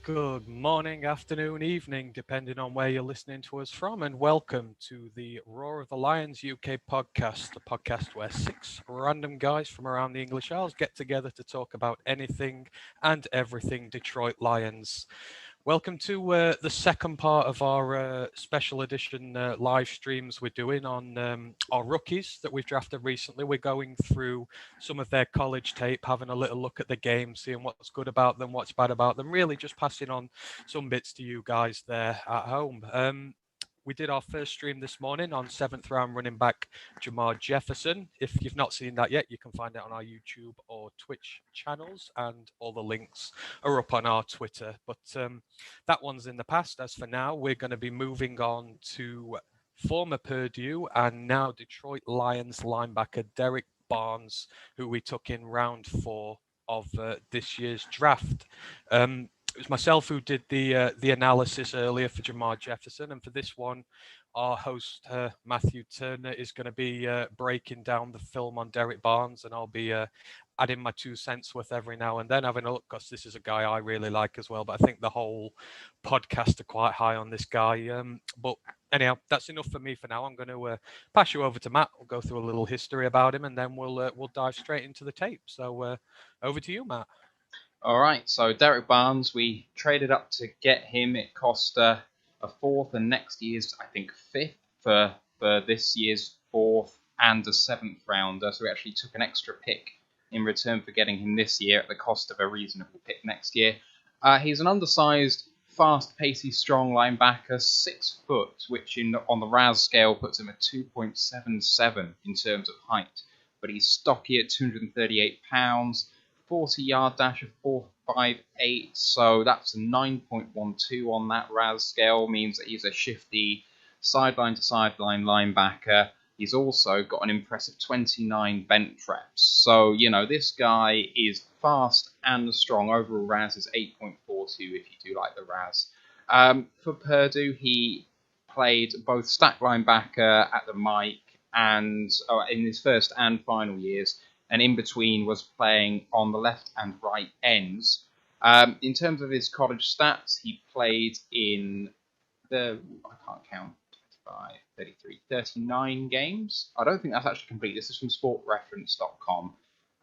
Good morning, afternoon, evening, depending on where you're listening to us from, and welcome to the Roar of the Lions UK podcast, the podcast where six random guys from around the English Isles get together to talk about anything and everything Detroit Lions. Welcome to the second part of our special edition live streams we're doing on our rookies that we've drafted recently. We're going through some of their college tape, having a little look at the game, seeing what's good about them, what's bad about them, really just passing on some bits to you guys there at home. We did our first stream this morning on seventh round running back Jamar Jefferson. If you've not seen that yet, you can find it on our YouTube or Twitch channels, and all the links are up on our Twitter. But that one's in the past. As for now, we're going to be moving on to former Purdue and now Detroit Lions linebacker Derrick Barnes, who we took in round 4 of this year's draft. It was myself who did the analysis earlier for Jamar Jefferson, and for this one, our host Matthew Turner is going to be breaking down the film on Derrick Barnes, and I'll be adding my 2 cents worth every now and then, having a look, because this is a guy I really like as well. But I think the whole podcast are quite high on this guy. But anyhow, that's enough for me for now. I'm going to pass you over to Matt. We'll go through a little history about him, and then we'll dive straight into the tape. So over to you, Matt. All right, so Derrick Barnes, we traded up to get him. It cost a fourth and next year's, I think, fifth for this year's fourth and a seventh rounder. So we actually took an extra pick in return for getting him this year at the cost of a reasonable pick next year. He's an undersized, fast, pacey, strong linebacker, 6 foot, which on the RAS scale puts him at 2.77 in terms of height. But he's stocky at 238 pounds. 40-yard dash of 4.58, so that's a 9.12 on that RAS scale, means that he's a shifty sideline-to-sideline linebacker. He's also got an impressive 29 bench reps. So, this guy is fast and strong. Overall RAS is 8.42 if you do like the RAS. For Purdue, he played both stack linebacker at the Mike and in his first and final years, and in between was playing on the left and right ends. In terms of his college stats, he played in I can't count, 25, 33, 39 games. I don't think that's actually complete. This is from sportreference.com.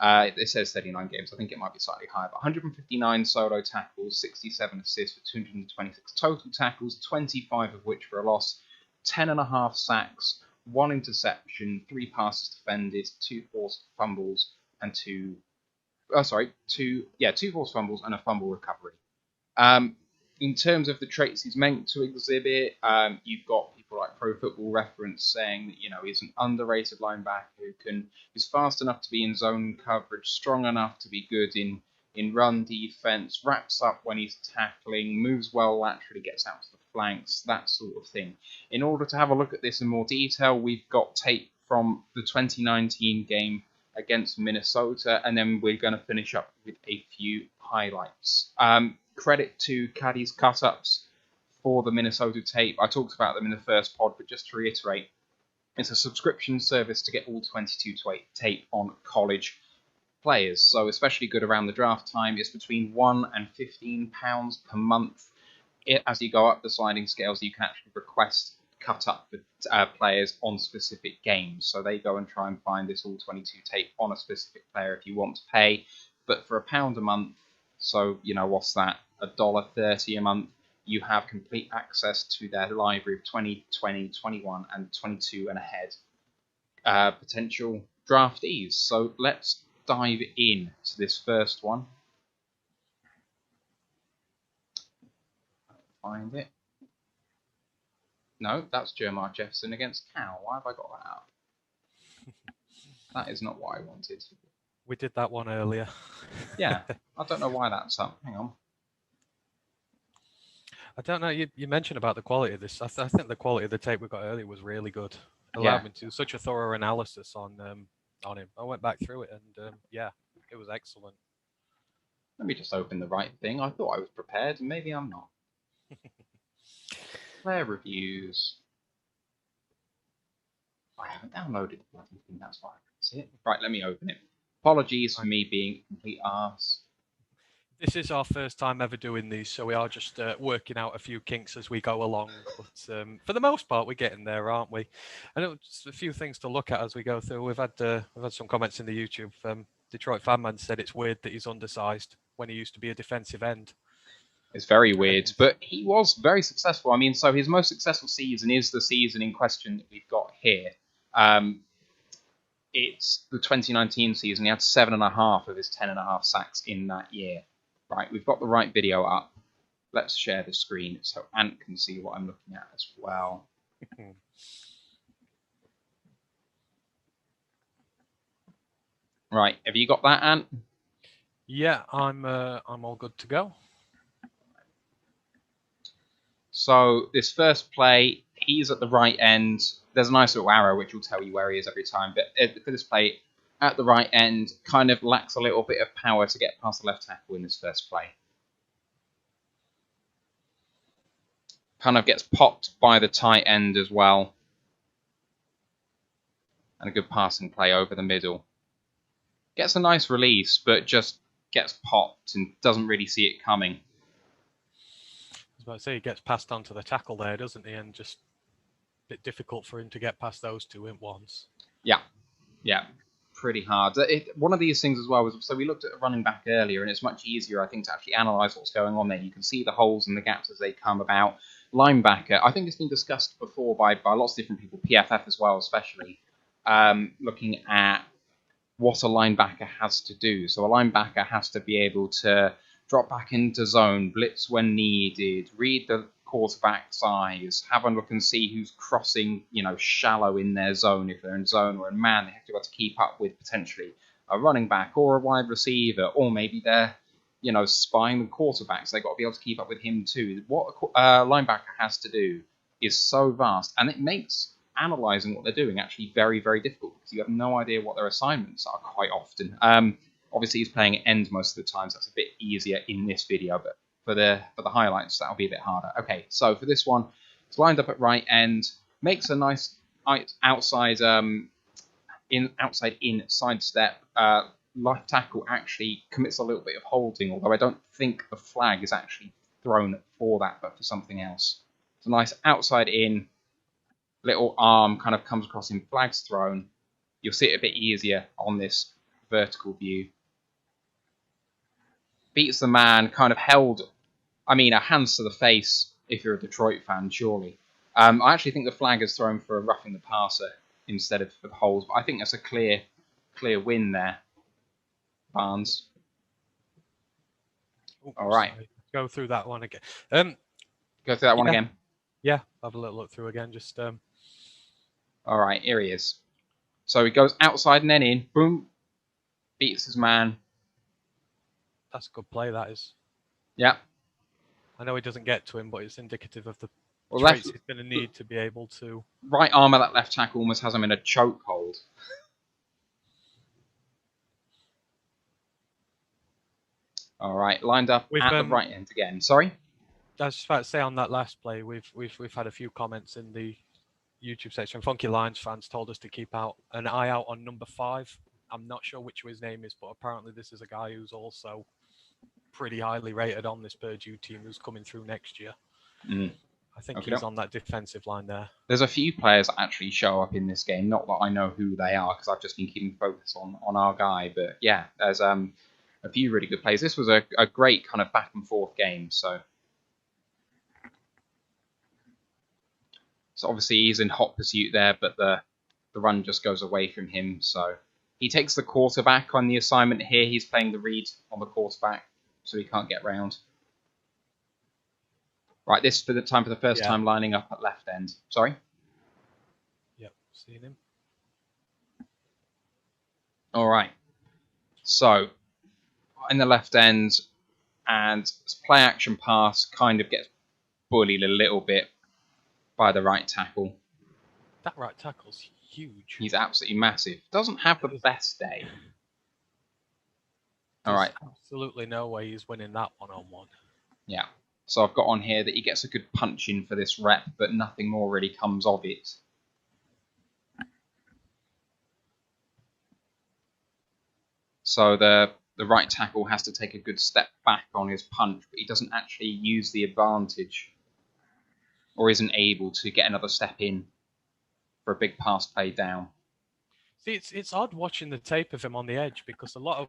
It says 39 games. I think it might be slightly higher, but 159 solo tackles, 67 assists for 226 total tackles, 25 of which were a loss, 10.5 sacks, 1 interception, 3 passes defended, 2 forced fumbles, and 2 forced fumbles and a fumble recovery. In terms of the traits he's meant to exhibit, you've got people like Pro Football Reference saying that he's an underrated linebacker who's fast enough to be in zone coverage, strong enough to be good in run defense, wraps up when he's tackling, moves well laterally, gets out to the flanks, that sort of thing. In order to have a look at this in more detail, we've got tape from the 2019 game against Minnesota, and then we're going to finish up with a few highlights. Credit to Caddy's cut-ups for the Minnesota tape. I talked about them in the first pod, but just to reiterate, it's a subscription service to get all 22 tape on college players, so especially good around the draft time. It's between £1 and £15 per month. As you go up the sliding scales, you can actually request cut up for players on specific games, so they go and try and find this all 22 tape on a specific player if you want to pay. But for £1 a month, so what's that, $1.30 a month, you have complete access to their library of 20, 20, 21 and 22 and ahead potential draftees. So let's dive in to this first one. Find it. No, that's Jamar Jefferson against Cal. Why have I got that up? That is not what I wanted. We did that one earlier. Yeah, I don't know why that's up. Hang on. I don't know. You mentioned about the quality of this. I think the quality of the tape we got earlier was really good. Allowed me to do such a thorough analysis on him. I went back through it, and it was excellent. Let me just open the right thing. I thought I was prepared, and maybe I'm not. Player reviews. I haven't downloaded the bloody thing, that's why I can see it. Right, let me open it. Apologies for me being a complete arse. This is our first time ever doing these, so we are just working out a few kinks as we go along. But for the most part, we're getting there, aren't we? I know just a few things to look at as we go through. We've had some comments in the YouTube. Detroit Fanman said it's weird that he's undersized when he used to be a defensive end. It's very weird, but he was very successful. I mean, so his most successful season is the season in question that we've got here. It's the 2019 season. He had 7.5 of his 10.5 sacks in that year. Right, we've got the right video up. Let's share the screen so Ant can see what I'm looking at as well. Right, have you got that, Ant? Yeah, I'm all good to go. So this first play, he's at the right end. There's a nice little arrow which will tell you where he is every time. But for this play, at the right end, kind of lacks a little bit of power to get past the left tackle in this first play. Kind of gets popped by the tight end as well. And a good passing play over the middle. Gets a nice release, but just gets popped and doesn't really see it coming. I was about to say, he gets passed onto the tackle there, doesn't he? And just a bit difficult for him to get past those two at once. Yeah, pretty hard. One of these things as well was, so we looked at a running back earlier, and it's much easier, I think, to actually analyse what's going on there. You can see the holes and the gaps as they come about. Linebacker, I think it's been discussed before by lots of different people, PFF as well, especially, looking at what a linebacker has to do. So a linebacker has to be able to drop back into zone, blitz when needed, read the quarterback size, have a look and see who's crossing, shallow in their zone. If they're in zone or in man, they have to be able to keep up with potentially a running back or a wide receiver, or maybe they're, spying the quarterback, so they've got to be able to keep up with him too. What a linebacker has to do is so vast, and it makes analysing what they're doing actually very, very difficult, because you have no idea what their assignments are quite often. Obviously, he's playing end most of the time, so that's a bit easier in this video, but for the highlights, that'll be a bit harder. Okay, so for this one, it's lined up at right end, makes a nice outside in side step. Left tackle actually commits a little bit of holding, although I don't think the flag is actually thrown for that, but for something else. It's a nice outside in, little arm kind of comes across him, flag's thrown. You'll see it a bit easier on this vertical view. Beats the man, kind of held, a hands to the face if you're a Detroit fan, surely. I actually think the flag is thrown for a roughing the passer instead of for the holes, but I think that's a clear win there, Barnes. All right. Sorry. Go through that one again. Go through that one again. Yeah, have a little look through again. Just All right, here he is. So he goes outside and then in. Boom. Beats his man. That's a good play, that is. Yeah. I know he doesn't get to him, but it's indicative of the Well, traits he's going to need to be able to. Right arm of that left tackle almost has him in a chokehold. All right, lined up at the right end again. Sorry? I was just about to say, on that last play, we've had a few comments in the YouTube section. Funky Lions fans told us to keep an eye out on number 5. I'm not sure which his name is, but apparently this is a guy who's also pretty highly rated on this Purdue team, who's coming through next year. I think he's on that defensive line there. There's a few players that actually show up in this game. Not that I know who they are, because I've just been keeping focus on our guy. But yeah, there's a few really good plays. This was a great kind of back and forth game. So obviously he's in hot pursuit there, but the run just goes away from him. So he takes the quarterback on the assignment here. He's playing the read on the quarterback, so he can't get round. Right, this for the first time lining up at left end. Sorry? Yep, seeing him. All right. So in the left end, and play action pass kind of gets bullied a little bit by the right tackle. That right tackle's huge. He's absolutely massive. Doesn't have the best day. All right. Absolutely no way he's winning that one-on-one. Yeah. So I've got on here that he gets a good punch in for this rep, but nothing more really comes of it. So the the right tackle has to take a good step back on his punch, but he doesn't actually use the advantage or isn't able to get another step in for a big pass play down. See, it's odd watching the tape of him on the edge because a lot of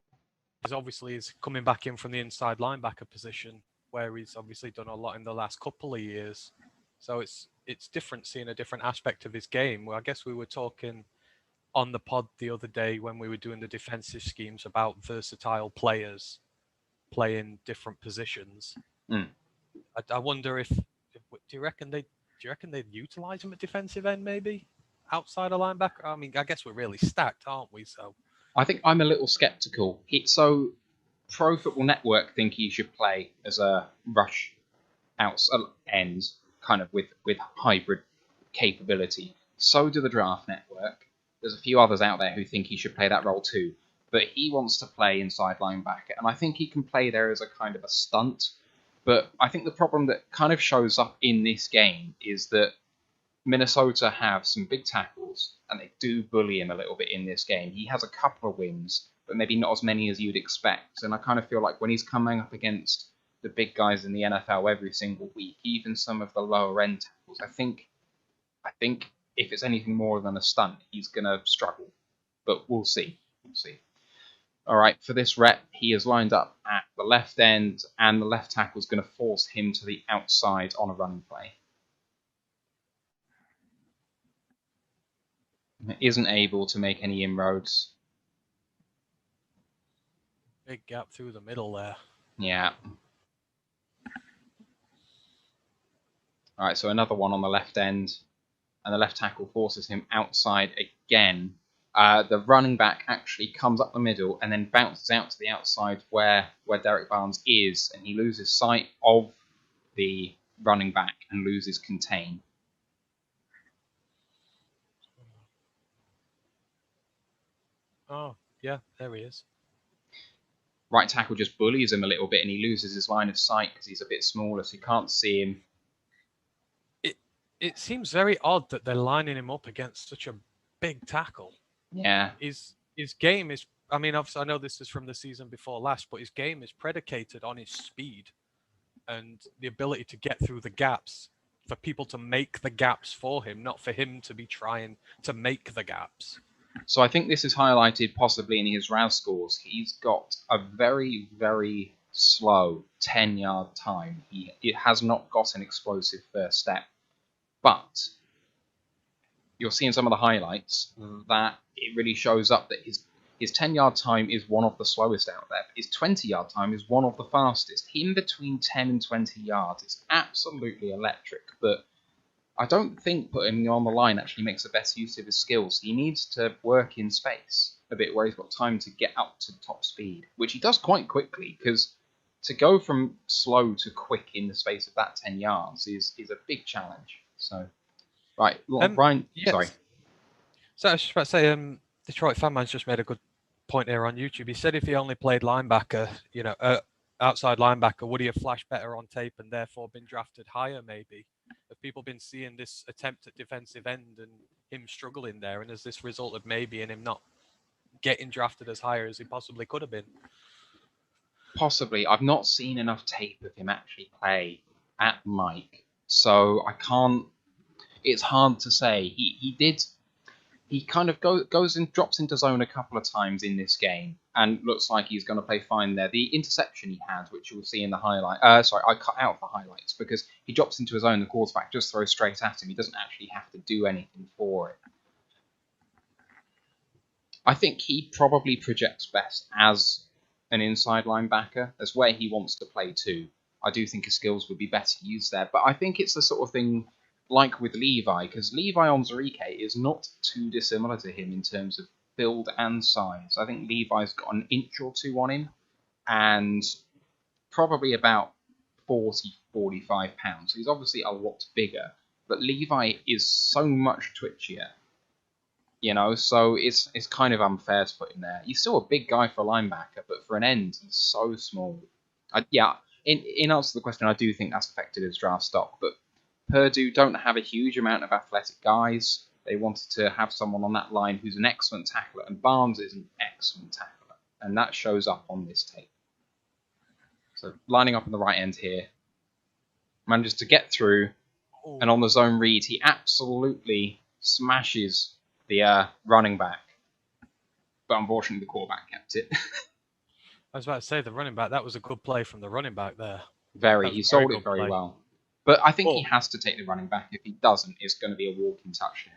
his obviously is coming back in from the inside linebacker position, where he's obviously done a lot in the last couple of years. So it's different seeing a different aspect of his game. Well, I guess we were talking on the pod the other day when we were doing the defensive schemes about versatile players playing different positions. Mm. I wonder if do you reckon they'd utilize him at defensive end maybe outside a linebacker? I mean, I guess we're really stacked, aren't we? So I think I'm a little sceptical. So Pro Football Network think he should play as a rush end, kind of with hybrid capability. So do the Draft Network. There's a few others out there who think he should play that role too. But he wants to play inside linebacker, and I think he can play there as a kind of a stunt. But I think the problem that kind of shows up in this game is that Minnesota have some big tackles, and they do bully him a little bit in this game. He has a couple of wins, but maybe not as many as you'd expect. And I kind of feel like when he's coming up against the big guys in the NFL every single week, even some of the lower end tackles, I think if it's anything more than a stunt, he's going to struggle. But we'll see. We'll see. All right, for this rep, he is lined up at the left end, and the left tackle is going to force him to the outside on a running play. Isn't able to make any inroads. big gap through the middle there. Yeah. All right, so another one on the left end, and the left tackle forces him outside again. The running back actually comes up the middle and then bounces out to the outside where Derrick Barnes is, and he loses sight of the running back and loses contain. Oh, yeah, there he is. Right tackle just bullies him a little bit, and he loses his line of sight because he's a bit smaller, so you can't see him. It seems very odd that they're lining him up against such a big tackle. Yeah. His game is, I mean, obviously I know this is from the season before last, but his game is predicated on his speed and the ability to get through the gaps, for people to make the gaps for him, not for him to be trying to make the gaps. So I think this is highlighted possibly in his RAS scores. He's got a very, very slow 10-yard time. It has not got an explosive first step. But you'll see in some of the highlights that it really shows up that his 10-yard time is one of the slowest out there. His 20-yard time is one of the fastest. In between 10 and 20 yards, it's absolutely electric. But I don't think putting him on the line actually makes the best use of his skills. He needs to work in space a bit where he's got time to get up to top speed, which he does quite quickly, because to go from slow to quick in the space of that 10 yards is a big challenge. So, right, Brian, yes. sorry. So I was just about to say, Detroit Fanman's just made a good point here on YouTube. He said if he only played linebacker, outside linebacker, would he have flashed better on tape and therefore been drafted higher maybe? Have people been seeing this attempt at defensive end and him struggling there, and has this resulted maybe in him not getting drafted as higher as he possibly could have been? Possibly. I've not seen enough tape of him actually play at Mike, so I can't. It's hard to say. He kind of goes and drops into zone a couple of times in this game, and looks like he's going to play fine there. The interception he had, which you will see in the highlight. Sorry, I cut out the highlights because he drops into his zone. The quarterback just throws straight at him. He doesn't actually have to do anything for it. I think he probably projects best as an inside linebacker. That's where he wants to play too. I do think his skills would be better used there, but I think it's the sort of thing like with Levi, because Levi Onwuzurike is not too dissimilar to him in terms of build and size. I think Levi's got an inch or two on him, and probably about 40, 45 pounds. He's obviously a lot bigger, but Levi is so much twitchier, so it's kind of unfair to put him there. He's still a big guy for a linebacker, but for an end, he's so small. In answer to the question, I do think that's affected his draft stock, but Purdue don't have a huge amount of athletic guys. They wanted to have someone on that line who's an excellent tackler, and Barnes is an excellent tackler. and that shows up on this tape. So lining up on the right end here, manages to get through, and on the zone read, he absolutely smashes the running back. But unfortunately, the quarterback kept it. I was about to say, the running back, that was a good play from the running back there. He sold it very well. But I think he has to take the running back. If he doesn't, it's going to be a walking touchdown.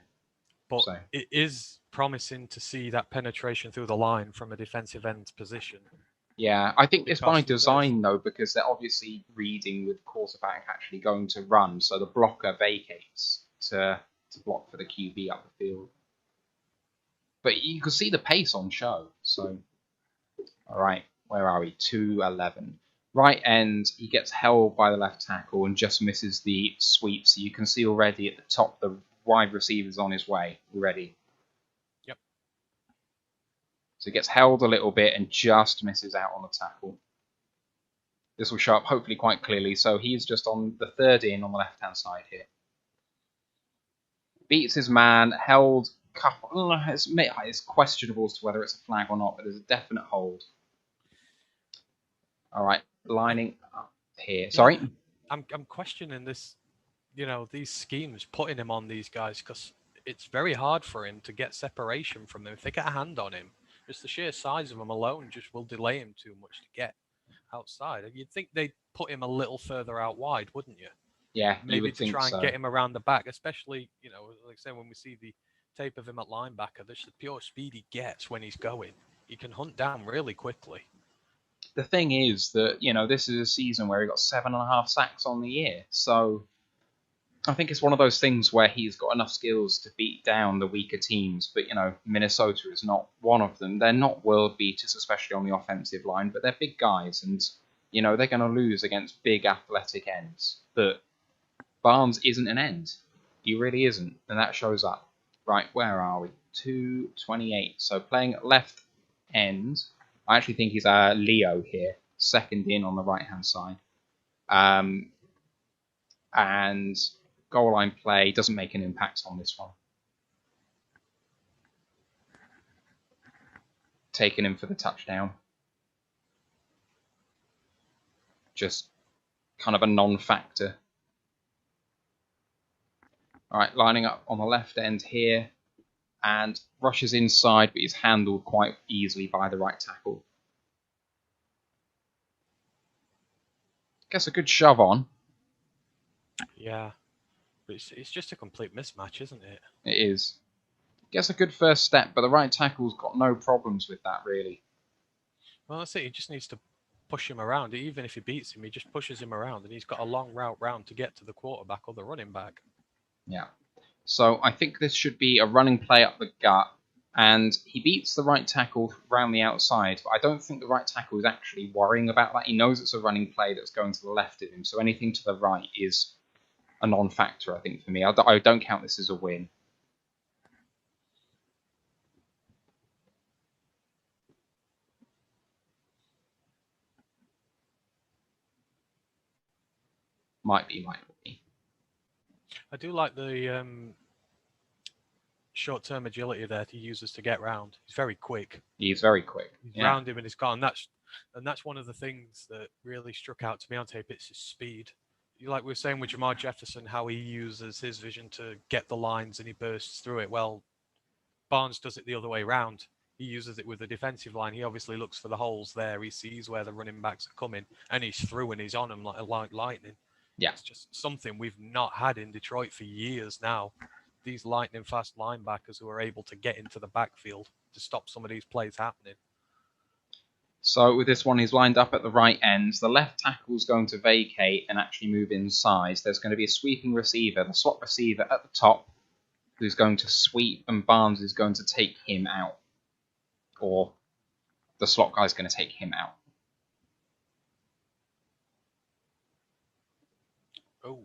But it is promising to see that penetration through the line from a defensive end position. Yeah, I think it's by design, though, because they're obviously reading with the quarterback actually going to run, so the blocker vacates to block for the QB up the field. But you can see the pace on show. So, all right, where are we? 2-11. Right end, he gets held by the left tackle and just misses the sweep. So you can see already at the top, the wide receiver's on his way already. Yep. So he gets held a little bit and just misses out on the tackle. This will show up hopefully quite clearly. So he's just on the third in on the left-hand side here. Beats his man, held. It's questionable as to whether it's a flag or not, but there's a definite hold. All right, lining up here. Sorry? I'm questioning this, these schemes, putting him on these guys, because it's very hard for him to get separation from them. If they get a hand on him, just the sheer size of him alone just will delay him too much to get outside. You'd think they'd put him a little further out wide, wouldn't you? Yeah, maybe to try and get him around the back, especially, like I say, when we see the tape of him at linebacker, there's the pure speed he gets when he's going. He can hunt down really quickly. The thing is that, this is a season where he got 7.5 sacks on the year. So I think it's one of those things where he's got enough skills to beat down the weaker teams. But, Minnesota is not one of them. They're not world beaters, especially on the offensive line, but they're big guys. And, they're going to lose against big athletic ends. But Barnes isn't an end. He really isn't. And that shows up. Right, where are we? 2:28. So playing at left end. I actually think he's Leo here, second in on the right-hand side. And goal line play doesn't make an impact on this one. Taking him for the touchdown. Just kind of a non-factor. All right, lining up on the left end here. And rushes inside, but he's handled quite easily by the right tackle. Gets a good shove on. Yeah, but it's just a complete mismatch, isn't it? It is. Gets a good first step, but the right tackle's got no problems with that, really. Well, that's it. He just needs to push him around. Even if he beats him, he just pushes him around, and he's got a long route round to get to the quarterback or the running back. Yeah. So I think this should be a running play up the gut, and he beats the right tackle around the outside, but I don't think the right tackle is actually worrying about that. He knows it's a running play that's going to the left of him, so anything to the right is a non-factor, I think, for me. I don't count this as a win. Might be. I do like the short-term agility there he uses to get round. He's very quick. He's very quick. He's round him and he's gone. And that's one of the things that really struck out to me on tape. It's his speed. Like we were saying with Jamar Jefferson, how he uses his vision to get the lines and he bursts through it. Well, Barnes does it the other way around. He uses it with the defensive line. He obviously looks for the holes there. He sees where the running backs are coming, and he's through and he's on them like lightning. Yeah. It's just something we've not had in Detroit for years now. These lightning fast linebackers who are able to get into the backfield to stop some of these plays happening. So with this one, he's lined up at the right end. The left tackle is going to vacate and actually move inside. There's going to be a sweeping receiver, the slot receiver at the top, who's going to sweep, and Barnes is going to take him out. Or the slot guy is going to take him out. Oh.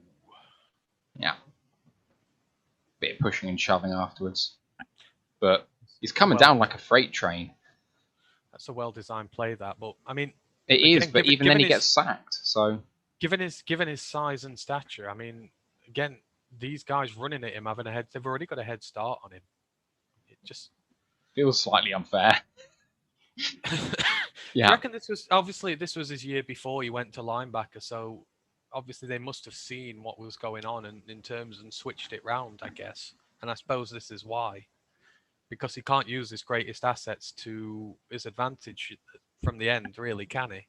Yeah. Bit of pushing and shoving afterwards. But he's coming down like a freight train. That's a well-designed play, that. But, I mean... It is, but even then he gets sacked, so... Given his size and stature, I mean, again, these guys running at him, they've already got a head start on him. It just... Feels slightly unfair. Do you reckon this was his year before he went to linebacker? So obviously they must have seen what was going on in terms and switched it round, I guess. And I suppose this is why, because he can't use his greatest assets to his advantage from the end, really, can he?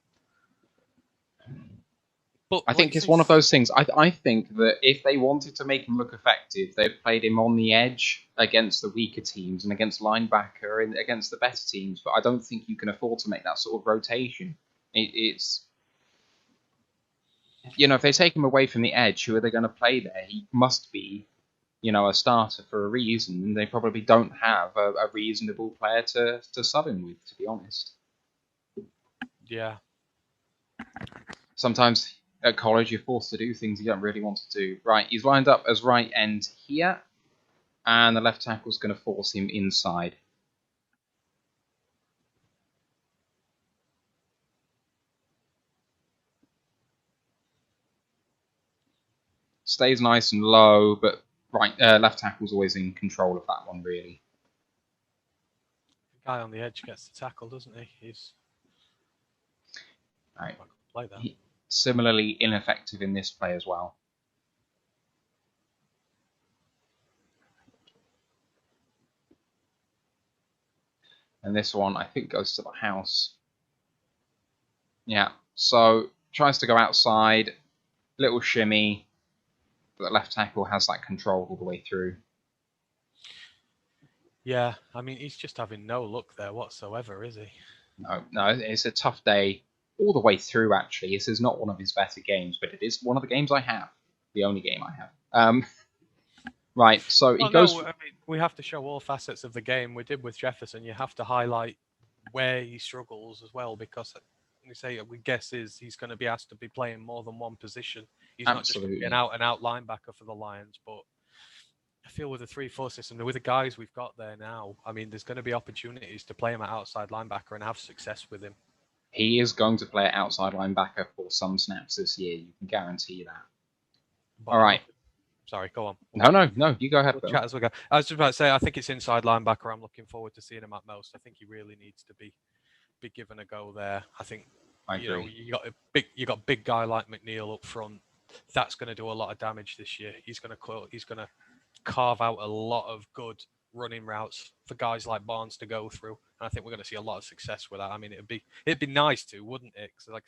But I think it's one of those things. I think that if they wanted to make him look effective, they'd played him on the edge against the weaker teams and against linebacker and against the better teams. But I don't think you can afford to make that sort of rotation. It's if they take him away from the edge, who are they going to play there? He must be, a starter for a reason, and they probably don't have a reasonable player to sub him with, to be honest. Yeah. Sometimes at college, you're forced to do things you don't really want to do. Right, he's lined up as right end here, and the left tackle's going to force him inside. Stays nice and low, but left tackle's always in control of that one, really. The guy on the edge gets the tackle, doesn't he? He's right. Play that. Similarly ineffective in this play as well. And this one, I think, goes to the house. Yeah, so tries to go outside, little shimmy, but the left tackle has that control all the way through. Yeah, I mean, he's just having no luck there whatsoever, is he? No, it's a tough day all the way through, actually. This is not one of his better games, but it is one of the games I have. The only game I have. Right, so he goes... No, I mean, we have to show all facets of the game. We did with Jefferson. You have to highlight where he struggles as well, because we guess he's going to be asked to be playing more than one position. He's Absolutely. not just an out-and-out linebacker for the Lions, but I feel with the 3-4 system, with the guys we've got there now, I mean, there's going to be opportunities to play him at outside linebacker and have success with him. He is going to play at outside linebacker for some snaps this year. You can guarantee that. But all right. Sorry, go on. No, you go ahead. We'll chat as we go. I was just about to say, I think it's inside linebacker. I'm looking forward to seeing him at most. I think he really needs to be given a go there. I think you got a big guy like McNeil up front. That's going to do a lot of damage this year. He's going to carve out a lot of good running routes for guys like Barnes to go through, and I think we're going to see a lot of success with that. I mean, it'd be nice to, wouldn't it? Because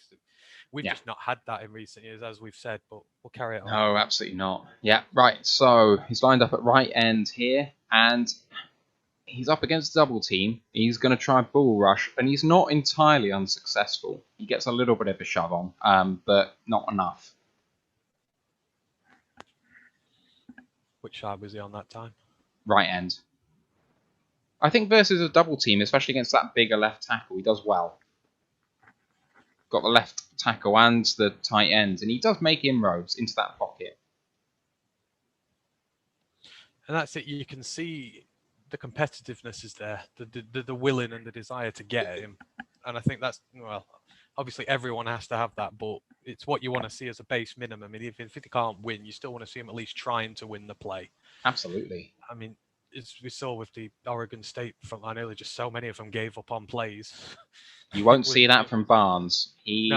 we've just not had that in recent years, as we've said. But we'll carry it on. No, absolutely not. Yeah, right. So he's lined up at right end here, and he's up against double team. He's going to try bull rush, and he's not entirely unsuccessful. He gets a little bit of a shove on, but not enough. Which side was he on that time? Right end. I think versus a double team, especially against that bigger left tackle, he does well. Got the left tackle and the tight end, and he does make inroads into that pocket. And that's it. You can see the competitiveness is there, the willing and the desire to get at him. And I think that's, well, obviously everyone has to have that, but it's what you want to see as a base minimum. I mean, if he can't win, you still want to see him at least trying to win the play. Absolutely. I mean, as we saw with the Oregon State front line earlier, just so many of them gave up on plays. You won't see that from Barnes. He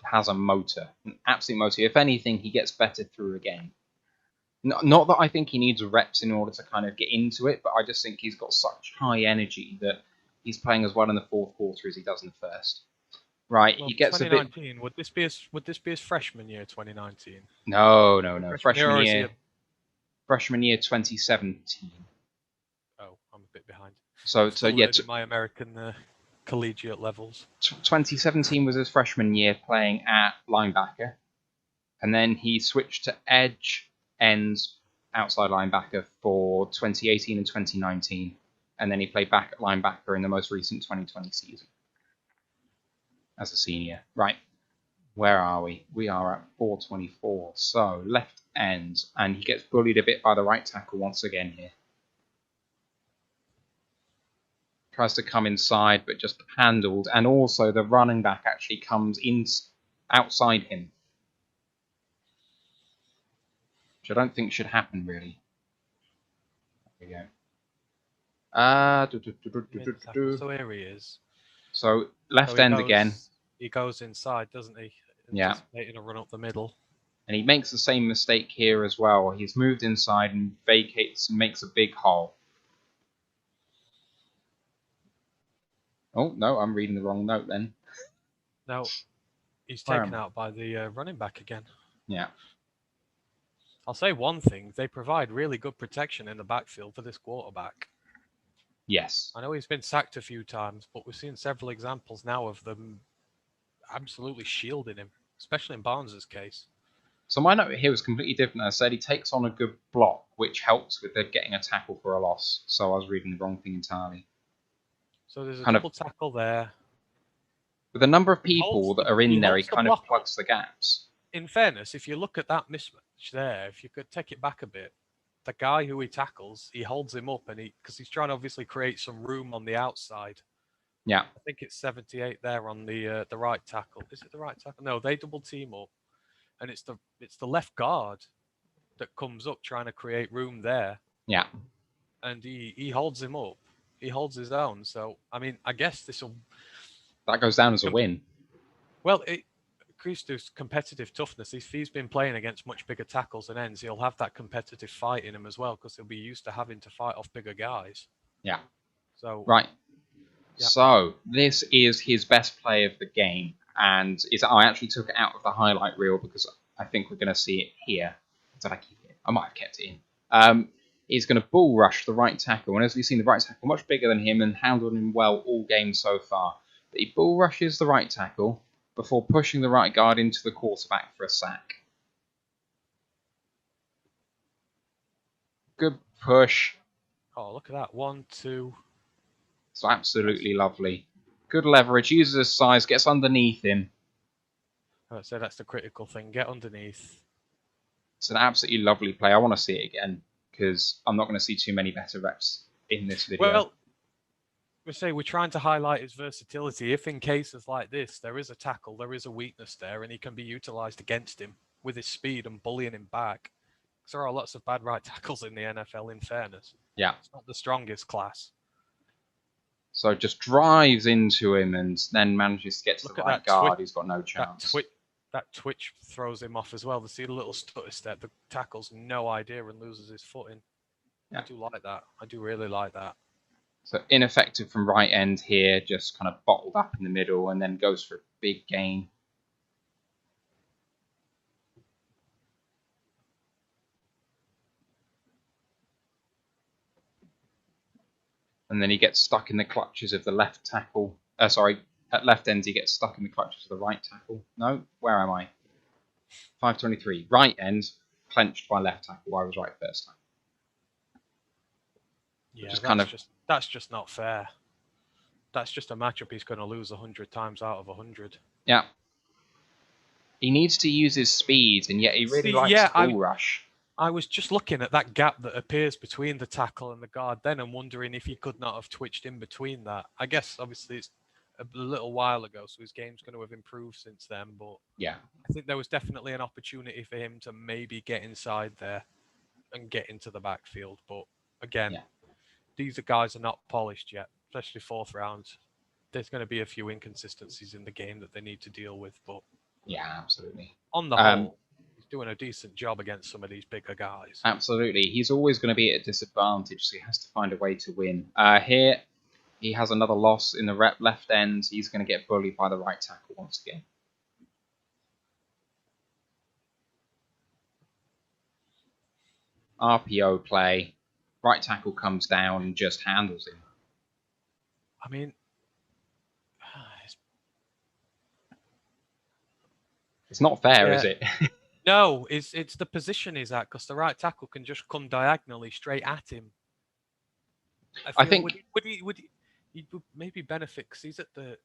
has a motor, an absolute motor. If anything, he gets better through a game. Not that I think he needs reps in order to kind of get into it, but I just think he's got such high energy that he's playing as well in the fourth quarter as he does in the first. Right, well, he gets a bit... Would this be his freshman year, 2019? No. Freshman year 2017. Oh, I'm a bit behind. So yeah, my American collegiate levels. 2017 was his freshman year playing at linebacker, and then he switched to edge ends outside linebacker for 2018 and 2019, and then he played back at linebacker in the most recent 2020 season as a senior. Right, where are we? We are at 424. So left end, and he gets bullied a bit by the right tackle once again here. Tries to come inside, but just handled, and also the running back actually comes in outside him, which I don't think should happen really. There we go. So here he is. So left end again. He goes inside, doesn't he? Yeah. Anticipating a run up the middle. And he makes the same mistake here as well. He's moved inside and vacates and makes a big hole. Oh, no, I'm reading the wrong note then. No, he's taken out by the running back again. Yeah. I'll say one thing. They provide really good protection in the backfield for this quarterback. Yes. I know he's been sacked a few times, but we've seen several examples now of them absolutely shielding him, especially in Barnes' case. So my note here was completely different. I said he takes on a good block, which helps with getting a tackle for a loss. So I was reading the wrong thing entirely. So there's a double tackle there. With a number of people that are in there, he kind of plugs the gaps. In fairness, if you look at that mismatch there, if you could take it back a bit, the guy who he tackles, he holds him up, and because he's trying to obviously create some room on the outside. Yeah. I think it's 78 there on the right tackle. Is it the right tackle? No, they double team up, and it's the left guard that comes up trying to create room there. Yeah. And he holds him up. He holds his own. So I mean, I guess that goes down as a win. Well, Christo's competitive toughness. If he's been playing against much bigger tackles and ends, he'll have that competitive fight in him as well because he'll be used to having to fight off bigger guys. Yeah. So right. Yeah. So this is his best play of the game, and I actually took it out of the highlight reel because I think we're going to see it here. Did I keep it? I might have kept it in. He's going to bull rush the right tackle, and as we've seen, the right tackle much bigger than him and handled him well all game so far. But he bull rushes the right tackle before pushing the right guard into the quarterback for a sack. Good push. Oh, look at that. 1, 2. It's absolutely lovely. Good leverage. Uses his size. Gets underneath him. So that's the critical thing. Get underneath. It's an absolutely lovely play. I want to see it again because I'm not going to see too many better reps in this video. Well, we're trying to highlight his versatility. If in cases like this, there is a tackle, there is a weakness there, and he can be utilized against him with his speed and bullying him back. Because there are lots of bad right tackles in the NFL, in fairness. Yeah. It's not the strongest class. So just drives into him and then manages to get to the right guard. He's got no chance. That twitch throws him off as well. To see the little stutter step, the tackle's no idea and loses his footing. Yeah. I do like that. I do really like that. So ineffective from right end here, just kind of bottled up in the middle and then goes for a big gain. And then he gets stuck in the clutches of the left tackle. At left end he gets stuck in the clutches of the right tackle. No, where am I? 523. Right end, clenched by left tackle. I was right first time. Yeah, that's just not fair. That's just a matchup he's going to lose 100 times out of 100. Yeah. He needs to use his speed, and yet he really likes bull rush. I was just looking at that gap that appears between the tackle and the guard then and wondering if he could not have twitched in between that. I guess, obviously, it's a little while ago, so his game's going to have improved since then. But yeah, I think there was definitely an opportunity for him to maybe get inside there and get into the backfield. But again, these guys are not polished yet, especially fourth round. There's going to be a few inconsistencies in the game that they need to deal with. But yeah, absolutely. On the whole, he's doing a decent job against some of these bigger guys. Absolutely. He's always going to be at a disadvantage, so he has to find a way to win. Here, he has another loss in the left end. He's going to get bullied by the right tackle once again. RPO play. Right tackle comes down and just handles him. I mean, it's not fair, is it? No, it's the position he's at, because the right tackle can just come diagonally straight at him. I think would he would maybe benefit because he's at the.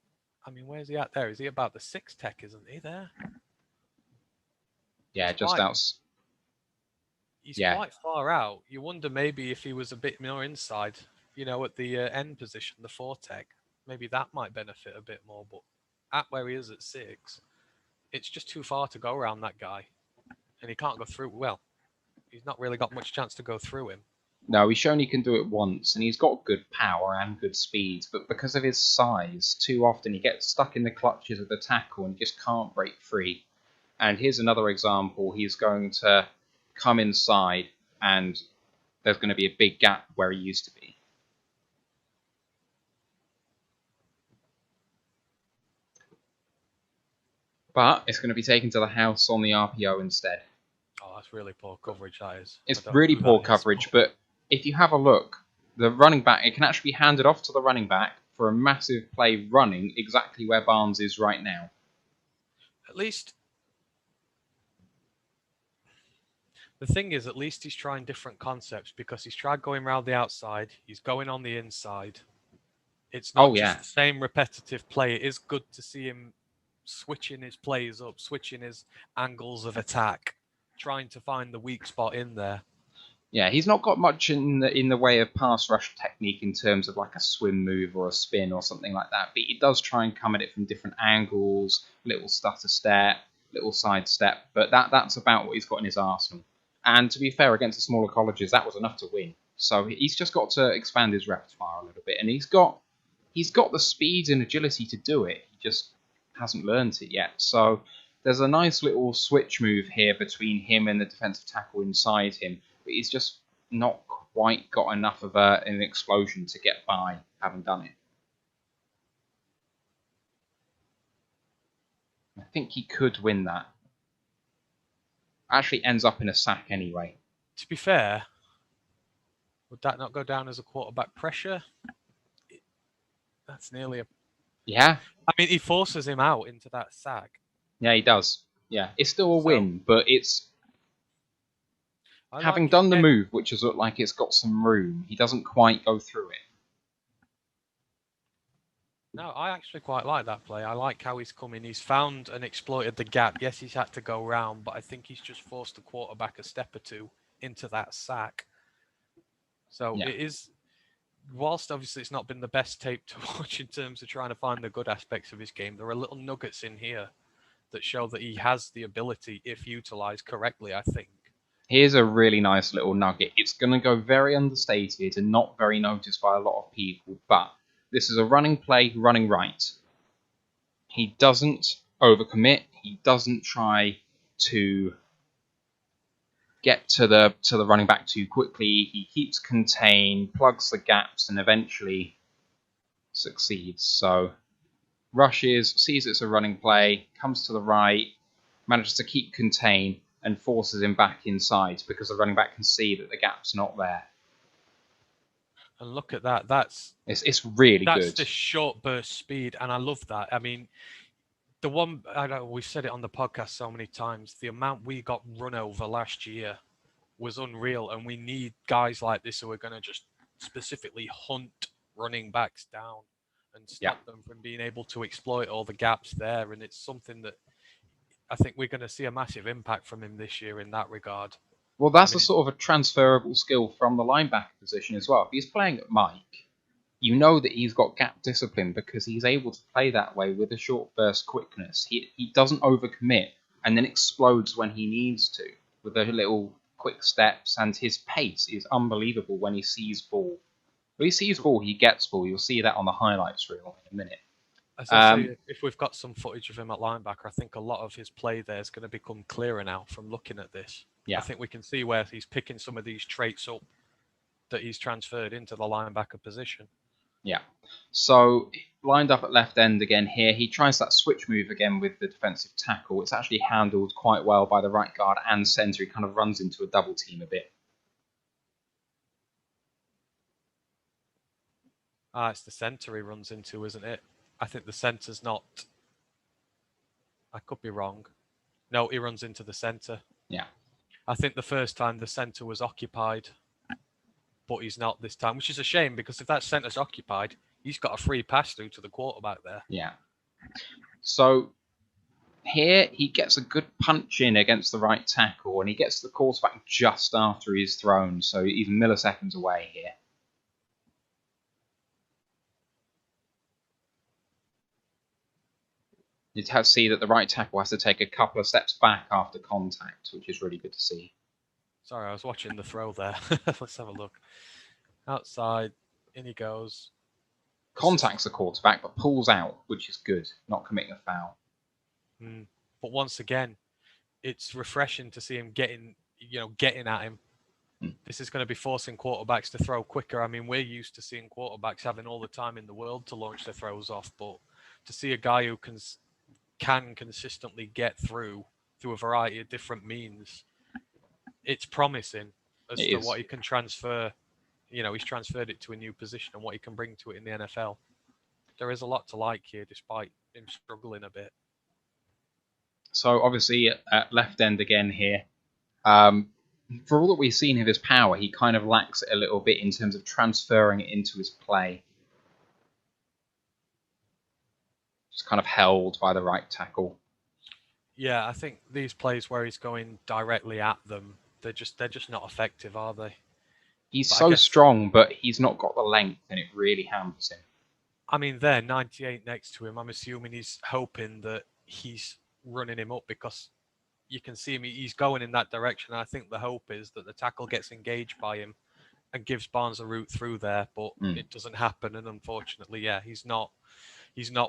I mean, where's he at there? Is he about the 6 tech? Isn't he there? Yeah, just out. He's quite far out. You wonder maybe if he was a bit more inside, at the end position, the 4 tech, maybe that might benefit a bit more. But at where he is at 6, it's just too far to go around that guy, and he can't go through. Well, he's not really got much chance to go through him. No, he's shown he can do it once, and he's got good power and good speed, but because of his size, too often he gets stuck in the clutches of the tackle and just can't break free. And here's another example. He's going to come inside, and there's going to be a big gap where he used to be. But it's going to be taken to the house on the RPO instead. Oh, that's really poor coverage, that is. It's really poor coverage, but if you have a look, the running back, it can actually be handed off to the running back for a massive play running exactly where Barnes is right now. At least, the thing is, at least he's trying different concepts, because he's tried going around the outside, he's going on the inside. It's not just the same repetitive play. It is good to see him switching his plays up, switching his angles of attack, trying to find the weak spot in there. Yeah, he's not got much in the way of pass rush technique in terms of like a swim move or a spin or something like that, but he does try and come at it from different angles, little stutter step, little side step, but that's about what he's got in his arsenal. And to be fair, against the smaller colleges, that was enough to win. So he's just got to expand his repertoire a little bit, and he's got the speed and agility to do it. He just hasn't learned it yet. So there's a nice little switch move here between him and the defensive tackle inside him, but he's just not quite got enough of an explosion to get by having done it. I think he could win that. Actually ends up in a sack anyway. To be fair, would that not go down as a quarterback pressure? That's nearly a... Yeah. I mean, he forces him out into that sack. Yeah, he does. Yeah, it's still a win, but it's... Having done the move, which has looked like it's got some room, he doesn't quite go through it. No, I actually quite like that play. I like how he's coming. He's found and exploited the gap. Yes, he's had to go round, but I think he's just forced the quarterback a step or two into that sack. So It is, whilst obviously it's not been the best tape to watch in terms of trying to find the good aspects of his game, there are little nuggets in here that show that he has the ability, if utilised correctly, I think. Here's a really nice little nugget. It's going to go very understated and not very noticed by a lot of people, but this is a running play, running right. He doesn't overcommit. He doesn't try to get to the running back too quickly. He keeps contained, plugs the gaps, and eventually succeeds. So rushes, sees it's a running play, comes to the right, manages to keep contained, and forces him back inside because the running back can see that the gap's not there. And look at that. It's really good. That's the short burst speed, and I love that. I mean, the one, I know we've said it on the podcast so many times, the amount we got run over last year was unreal, and we need guys like this who are going to just specifically hunt running backs down and stop them from being able to exploit all the gaps there. And it's something that I think we're going to see a massive impact from him this year in that regard. Well, that's a sort of a transferable skill from the linebacker position as well. If he's playing at Mike, you know that he's got gap discipline because he's able to play that way with a short burst quickness. He doesn't overcommit and then explodes when he needs to with the little quick steps, and his pace is unbelievable when he sees ball. When he sees ball, he gets ball. You'll see that on the highlights reel in a minute. As I say, if we've got some footage of him at linebacker, I think a lot of his play there is going to become clearer now from looking at this. Yeah. I think we can see where he's picking some of these traits up that he's transferred into the linebacker position. Yeah. So lined up at left end again here. He tries that switch move again with the defensive tackle. It's actually handled quite well by the right guard and centre. He kind of runs into a double team a bit. It's the centre he runs into, isn't it? I think the centre's not... I could be wrong. No, he runs into the centre. Yeah. I think the first time the centre was occupied, but he's not this time, which is a shame because if that centre's occupied, he's got a free pass through to the quarterback there. Yeah. So here he gets a good punch in against the right tackle, and he gets the quarterback just after he's thrown, so he's milliseconds away here. You see that the right tackle has to take a couple of steps back after contact, which is really good to see. Sorry, I was watching the throw there. Let's have a look. Outside, in he goes. Contacts the quarterback, but pulls out, which is good, not committing a foul. But once again, it's refreshing to see him getting at him. This is going to be forcing quarterbacks to throw quicker. I mean, we're used to seeing quarterbacks having all the time in the world to launch their throws off, but to see a guy who can consistently get through a variety of different means, it's promising as It to is. what he can transfer. He's transferred it to a new position and what he can bring to it in the NFL. There is a lot to like here, despite him struggling a bit. So obviously at left end again here. For all that we've seen of his power, he kind of lacks it a little bit in terms of transferring it into his play. Just kind of held by the right tackle. Yeah, I think these plays where he's going directly at them, they're just not effective, are they? He's so strong, but he's not got the length, and it really hampers him. I mean, they're 98 next to him. I'm assuming he's hoping that he's running him up because you can see him. He's going in that direction. I think the hope is that the tackle gets engaged by him and gives Barnes a route through there, but it doesn't happen. And unfortunately, yeah, he's not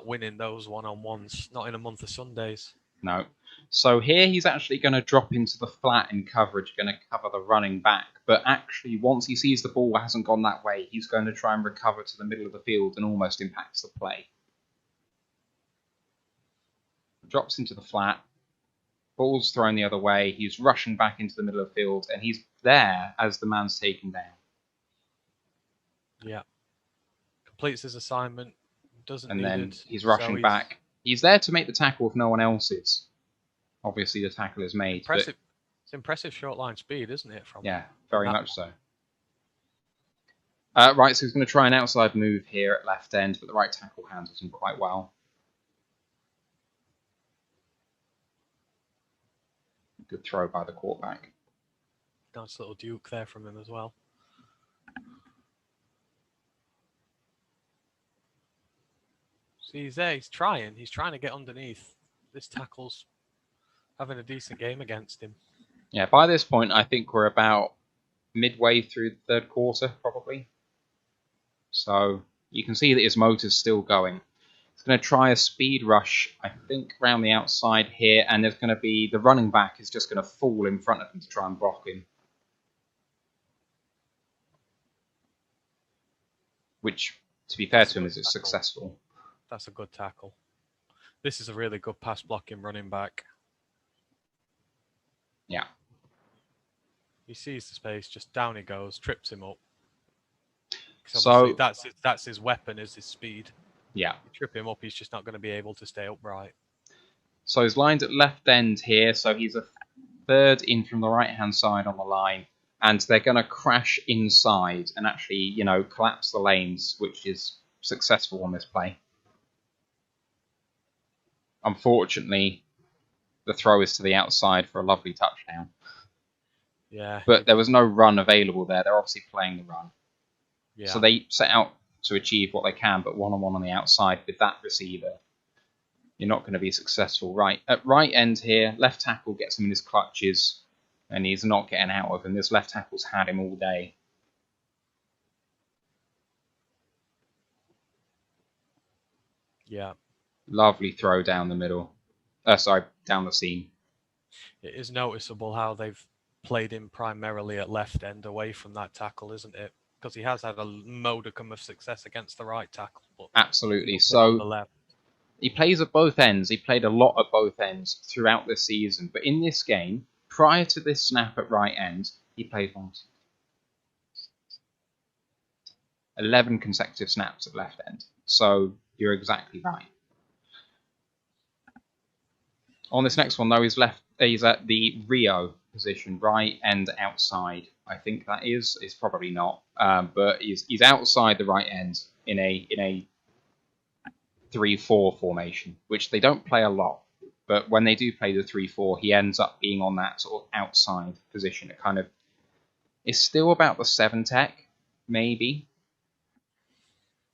winning those one-on-ones, not in a month of Sundays. No. So here he's actually going to drop into the flat in coverage, going to cover the running back. But actually, once he sees the ball hasn't gone that way, he's going to try and recover to the middle of the field and almost impacts the play. Drops into the flat. Ball's thrown the other way. He's rushing back into the middle of the field, and he's there as the man's taken down. Yeah. Completes his assignment. And then he's rushing back. He's there to make the tackle if no one else is. Obviously, the tackle is made. Impressive. It's impressive short line speed, isn't it? Yeah, very much so. Right, so he's going to try an outside move here at left end, but the right tackle handles him quite well. Good throw by the quarterback. Nice little duke there from him as well. See, he's there. He's trying to get underneath. This tackle's having a decent game against him. Yeah, by this point, I think we're about midway through the third quarter, probably. So you can see that his motor's still going. He's going to try a speed rush, I think, around the outside here, and there's going to be the running back is just going to fall in front of him to try and block him. Which, to be fair to him, is successful. That's a good tackle. This is a really good pass blocking running back. Yeah. He sees the space, just down he goes, trips him up. So that's his weapon, is his speed. Yeah. You trip him up, he's just not going to be able to stay upright. So he's lined at left end here, so he's a third in from the right-hand side on the line, and they're going to crash inside and actually, collapse the lanes, which is successful on this play. Unfortunately, the throw is to the outside for a lovely touchdown. Yeah. But there was no run available there. They're obviously playing the run. Yeah. So they set out to achieve what they can, but one-on-one on the outside with that receiver, you're not going to be successful. Right, at right end here, left tackle gets him in his clutches, and he's not getting out of him. This left tackle's had him all day. Yeah. Lovely throw down the middle. Down the seam. It is noticeable how they've played him primarily at left end away from that tackle, isn't it? Because he has had a modicum of success against the right tackle. Absolutely. So he plays at both ends. He played a lot at both ends throughout the season. But in this game, prior to this snap at right end, he played 11 consecutive snaps at left end. So you're exactly right. On this next one, though, he's at the Rio position, right end outside. I think that is. It's probably not, but he's outside the right end in a 3-4 formation, which they don't play a lot. But when they do play the 3-4, he ends up being on that sort of outside position. It kind of is still about the 7 tech, maybe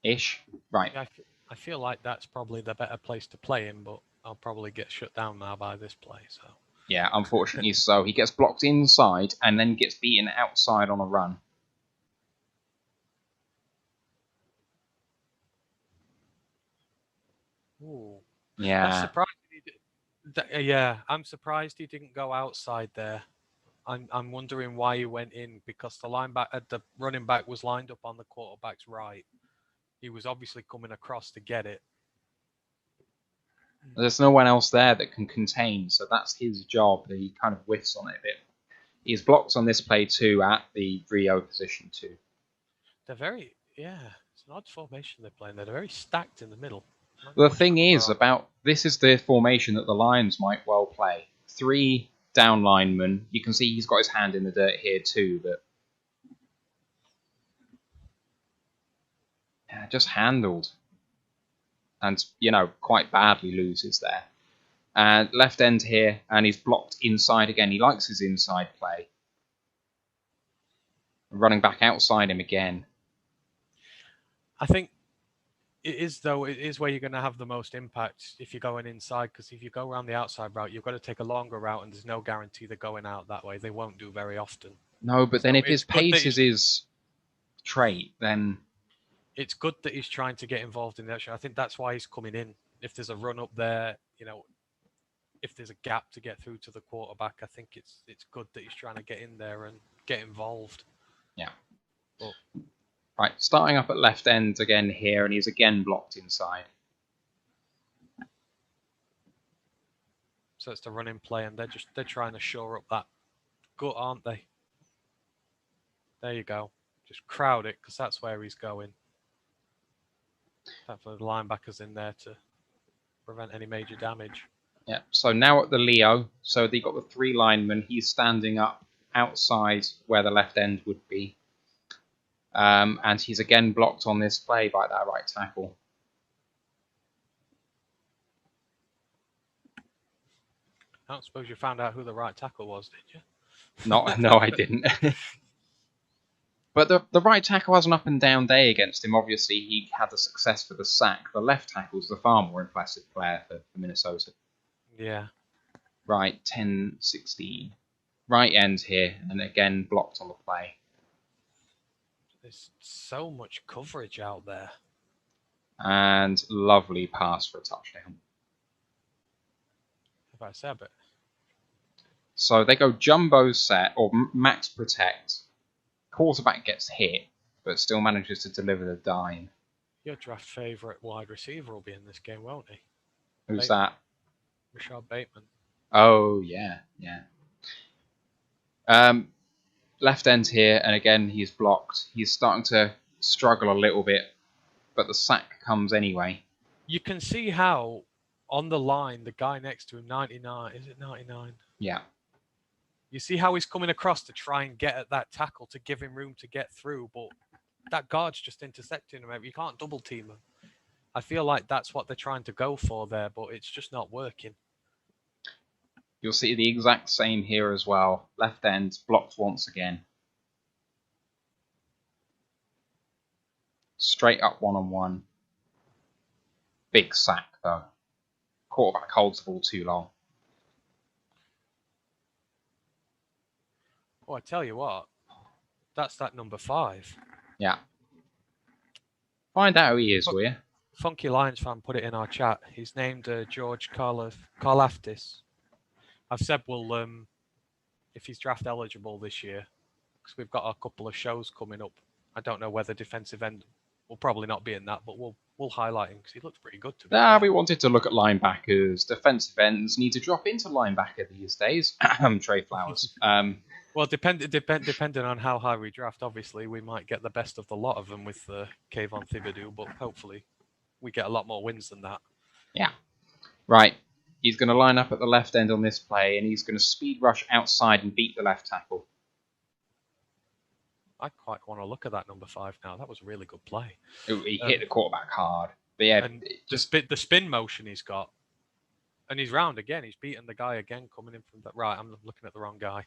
ish. Right. Yeah, I feel like that's probably the better place to play him, but I'll probably get shut down now by this play. So Yeah, unfortunately so. He gets blocked inside and then gets beaten outside on a run. Ooh. Yeah. That's surprising. Yeah, I'm surprised he didn't go outside there. I'm wondering why he went in, because the running back was lined up on the quarterback's right. He was obviously coming across to get it. There's no one else there that can contain, so that's his job. He kind of whiffs on it a bit. He's blocked on this play too at the Rio position too. It's an odd formation they're playing. They're very stacked in the middle. The thing is about this is the formation that the Lions might well play. 3 down linemen. You can see he's got his hand in the dirt here too, but yeah, just handled. And, quite badly loses there. And left end here, and he's blocked inside again. He likes his inside play. Running back outside him again. I think it is where you're going to have the most impact if you're going inside, because if you go around the outside route, you've got to take a longer route, and there's no guarantee they're going out that way. They won't do very often. No, but then if his pace is his trait, then it's good that he's trying to get involved in the action. I think that's why he's coming in. If there's a run up there, if there's a gap to get through to the quarterback, I think it's good that he's trying to get in there and get involved. Yeah. Right, starting up at left end again here, and he's again blocked inside. So it's the running play, and they're trying to shore up that gut, aren't they? There you go. Just crowd it, because that's where he's going. Hopefully the linebacker's in there to prevent any major damage. Yeah, so now at the Leo, so they've got the 3 linemen. He's standing up outside where the left end would be. And he's again blocked on this play by that right tackle. I don't suppose you found out who the right tackle was, did you? No, I didn't. But the right tackle has an up and down day against him. Obviously, he had the success for the sack. The left tackle's the far more impressive player for Minnesota. Yeah. Right, 10-16. Right end here, and again blocked on the play. There's so much coverage out there. And lovely pass for a touchdown. If I said it. So they go jumbo set, or max protect. Quarterback gets hit, but still manages to deliver the dime. Your draft favourite wide receiver will be in this game, won't he? Who's that? Rashad Bateman. Oh, yeah. Left end here, and again, he's blocked. He's starting to struggle a little bit, but the sack comes anyway. You can see how, on the line, the guy next to him, 99, is it 99? Yeah. You see how he's coming across to try and get at that tackle to give him room to get through, but that guard's just intercepting him. You can't double team him. I feel like that's what they're trying to go for there, but it's just not working. You'll see the exact same here as well. Left end blocked once again. Straight up one-on-one. Big sack, though. Quarterback holds the ball too long. Oh, I tell you what. That's that number 5. Yeah. Find out who he is, will you? Funky Lions fan put it in our chat. He's named George Karlaftis. I've said we'll, if he's draft eligible this year, because we've got a couple of shows coming up. I don't know whether defensive end will probably not be in that, but we'll highlight him because he looks pretty good to me. We wanted to look at linebackers. Defensive ends need to drop into linebacker these days. Trey Flowers. Well, depending on how high we draft, obviously we might get the best of the lot of them with Kayvon Thibodeau, but hopefully we get a lot more wins than that. Yeah. Right. He's going to line up at the left end on this play, and he's going to speed rush outside and beat the left tackle. I quite want to look at that number 5 now. That was a really good play. He hit the quarterback hard. But yeah, and the spin motion he's got. And he's round again. He's beaten the guy again coming in from the right. I'm looking at the wrong guy.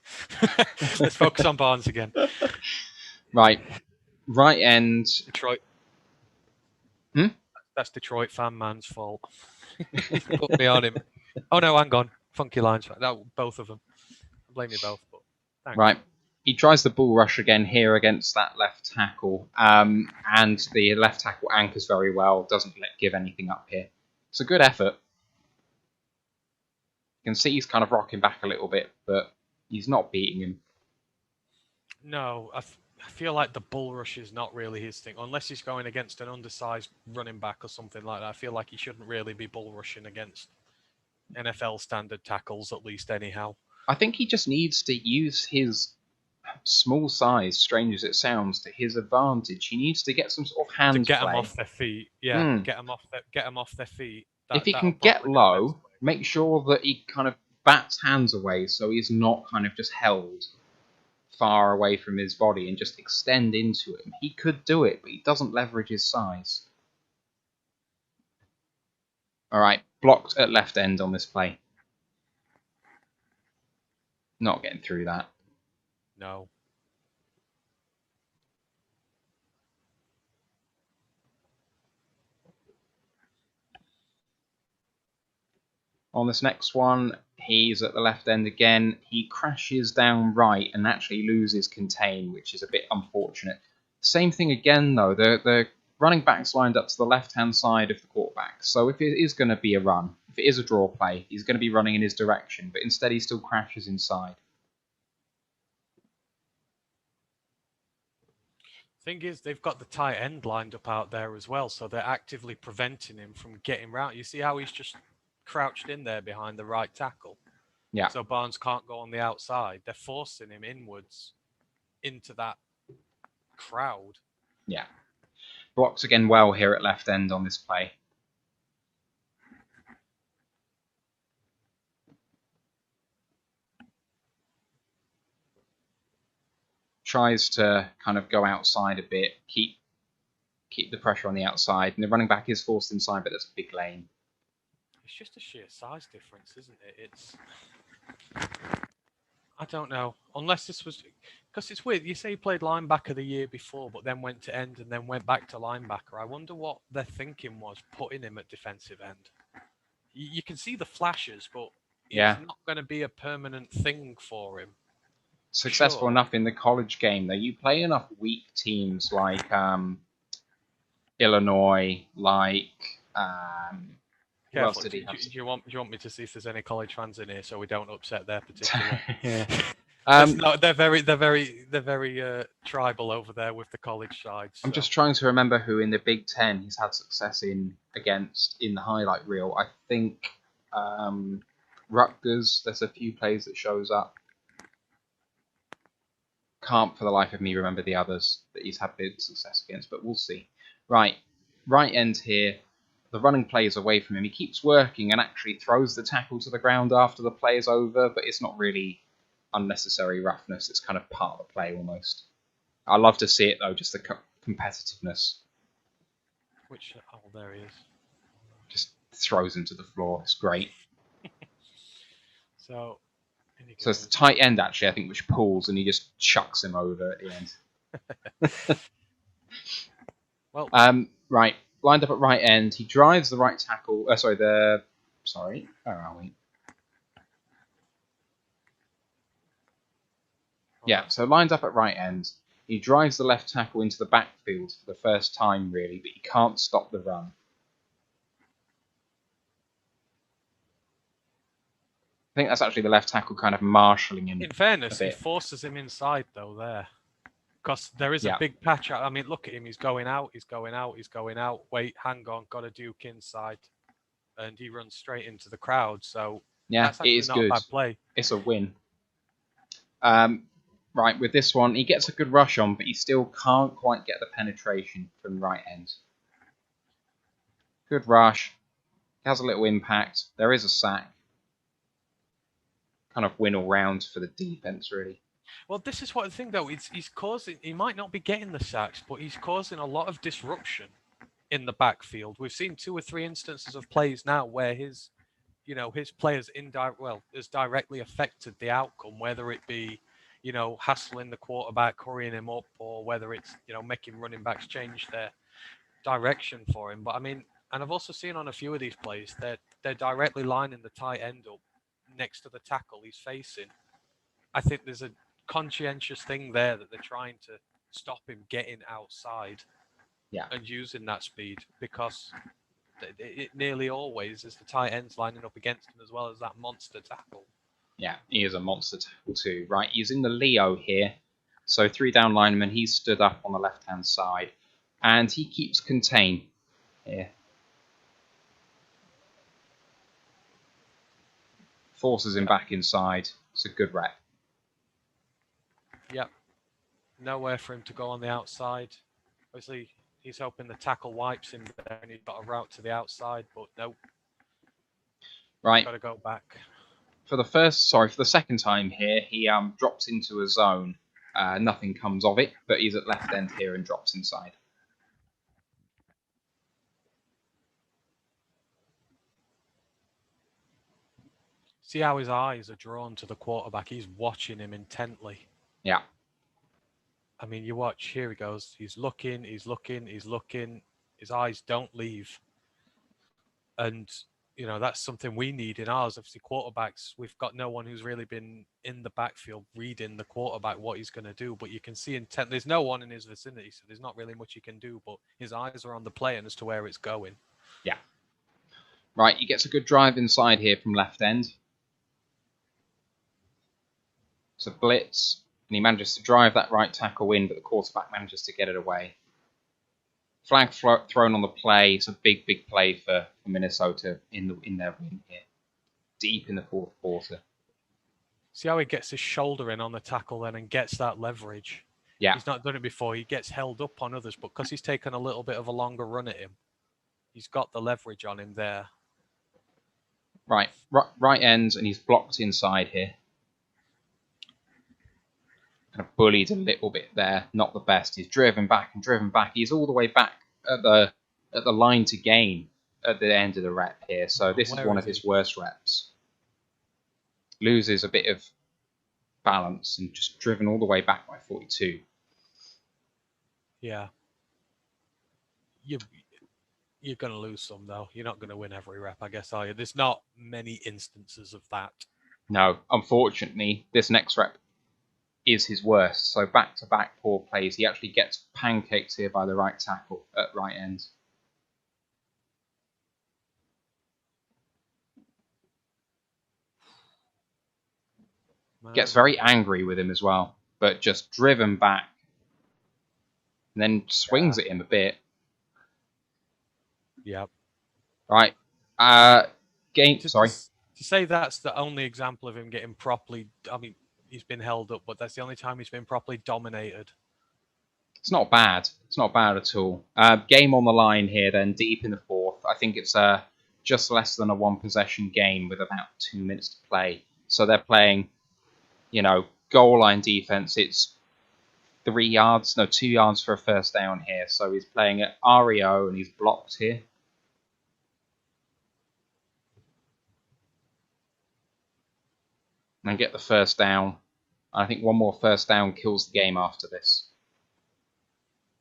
Let's focus on Barnes again. Right. Right end. Detroit. That's Detroit fan man's fault. He's put me on him. Oh no, hang on. Funky lines. No, both of them. I blame you both, but thanks. Right. He tries the bull rush again here against that left tackle, and the left tackle anchors very well, doesn't give anything up here. It's a good effort. You can see he's kind of rocking back a little bit, but he's not beating him. No, I feel like the bull rush is not really his thing, unless he's going against an undersized running back or something like that. I feel like he shouldn't really be bull rushing against NFL standard tackles, at least anyhow. I think he just needs to use his small size, strange as it sounds, to his advantage. He needs to get some sort of hand to get play. them off their feet. Yeah, get them off their feet. If he can get low, make sure that he kind of bats hands away so he's not kind of just held far away from his body and just extend into him. He could do it, but he doesn't leverage his size. All right, blocked at left end on this play. Not getting through that. No. On this next one, he's at the left end again. He crashes down right and actually loses contain, which is a bit unfortunate. Same thing again, though. The running back's lined up to the left-hand side of the quarterback. So if it is going to be a run, if it is a draw play, he's going to be running in his direction. But instead, he still crashes inside. Thing is, they've got the tight end lined up out there as well, so they're actively preventing him from getting round. You see how he's just crouched in there behind the right tackle? Yeah. So Barnes can't go on the outside. They're forcing him inwards into that crowd. Yeah. Blocks again well here at left end on this play. Tries to kind of go outside a bit, keep the pressure on the outside, and the running back is forced inside, but there's a big lane. It's just a sheer size difference, isn't it? It's, I don't know, unless this was, because it's weird. You say he played linebacker the year before, but then went to end and then went back to linebacker. I wonder what their thinking was putting him at defensive end. You can see the flashes, but it's not going to be a permanent thing for him. Successful enough in the college game, though. You play enough weak teams like Illinois, like who else did he have? Do you want me to see if there's any college fans in here so we don't upset their particular? No, they're very tribal over there with the college side. So. I'm just trying to remember who in the Big Ten he's had success against in the highlight reel. I think Rutgers. There's a few plays that shows up. Can't for the life of me remember the others that he's had big success against, but we'll see. Right end here. The running play is away from him. He keeps working and actually throws the tackle to the ground after the play is over, but it's not really unnecessary roughness. It's kind of part of the play almost. I love to see it though, just the competitiveness. There he is. Just throws him to the floor. It's great. So it's the tight end actually, I think, which pulls and he just chucks him over at the end. Well, right. Lined up at right end, he drives the right tackle. Where are we? Yeah, so lined up at right end, he drives the left tackle into the backfield for the first time, really, but he can't stop the run. I think that's actually the left tackle kind of marshalling him. In fairness, he forces him inside, though, there. Because there is a big patch. I mean, look at him. He's going out. Wait, hang on. Got to Duke inside. And he runs straight into the crowd. So, that's actually not a bad play. It's a win. Right, with this one, he gets a good rush on, but he still can't quite get the penetration from right end. Good rush. Has a little impact. There is a sack. Kind of win all round for the defense, really. Well, this is what the thing, though. He's causing. He might not be getting the sacks, but he's causing a lot of disruption in the backfield. We've seen 2 or 3 instances of plays now where his players has directly affected the outcome, whether it be, hassling the quarterback, hurrying him up, or whether it's, making running backs change their direction for him. But I mean, and I've also seen on a few of these plays, they're directly lining the tight end up next to the tackle he's facing. I think there's a conscientious thing there that they're trying to stop him getting outside and using that speed, because it nearly always is the tight ends lining up against him as well as that monster tackle. Yeah, he is a monster tackle too. Right, he's in the Leo here. So 3 down linemen, he's stood up on the left-hand side. And he keeps contain here. Forces him back inside. It's a good rep. Yep. Nowhere for him to go on the outside. Obviously, he's hoping the tackle wipes him there and he's got a route to the outside, but no. Right. Got to go back. For the second time here, he drops into a zone. Nothing comes of it, but he's at left end here and drops inside. See how his eyes are drawn to the quarterback. He's watching him intently. Yeah. I mean, you watch, here he goes. He's looking, he's looking, he's looking. His eyes don't leave. And, you know, that's something we need in ours. Obviously, quarterbacks, we've got no one who's really been in the backfield reading the quarterback, what he's going to do. But you can see intent. There's no one in his vicinity, so there's not really much he can do. But his eyes are on the play and as to where it's going. Yeah. Right, he gets a good drive inside here from left end. It's a blitz, and he manages to drive that right tackle in, but the quarterback manages to get it away. Flag thrown on the play. It's a big, big play for Minnesota in their win here. Deep in the fourth quarter. See how he gets his shoulder in on the tackle then and gets that leverage. Yeah. He's not done it before. He gets held up on others, but because he's taken a little bit of a longer run at him, he's got the leverage on him there. Right ends, and he's blocked inside here. Kind of bullied a little bit there. Not the best. He's driven back and driven back. He's all the way back at the line to gain at the end of the rep here. So this is one of his worst reps. Loses a bit of balance and just driven all the way back by 42. Yeah. You're going to lose some, though. You're not going to win every rep, I guess, are you? There's not many instances of that. No, unfortunately, this next rep is his worst. So back-to-back poor plays. He actually gets pancaked here by the right tackle at right end. Gets very angry with him as well, but just driven back. And then swings at him a bit. Yep. Right. Sorry. To say that's the only example of him getting properly... I mean, he's been held up, but that's the only time he's been properly dominated. It's not bad. It's not bad at all. Game on the line here then, deep in the fourth. I think it's just less than a one-possession game with about 2 minutes to play. So they're playing, you know, goal line defense. It's 2 yards for a first down here. So he's playing at REO and he's blocked here. And get the first down. I think one more first down kills the game after this.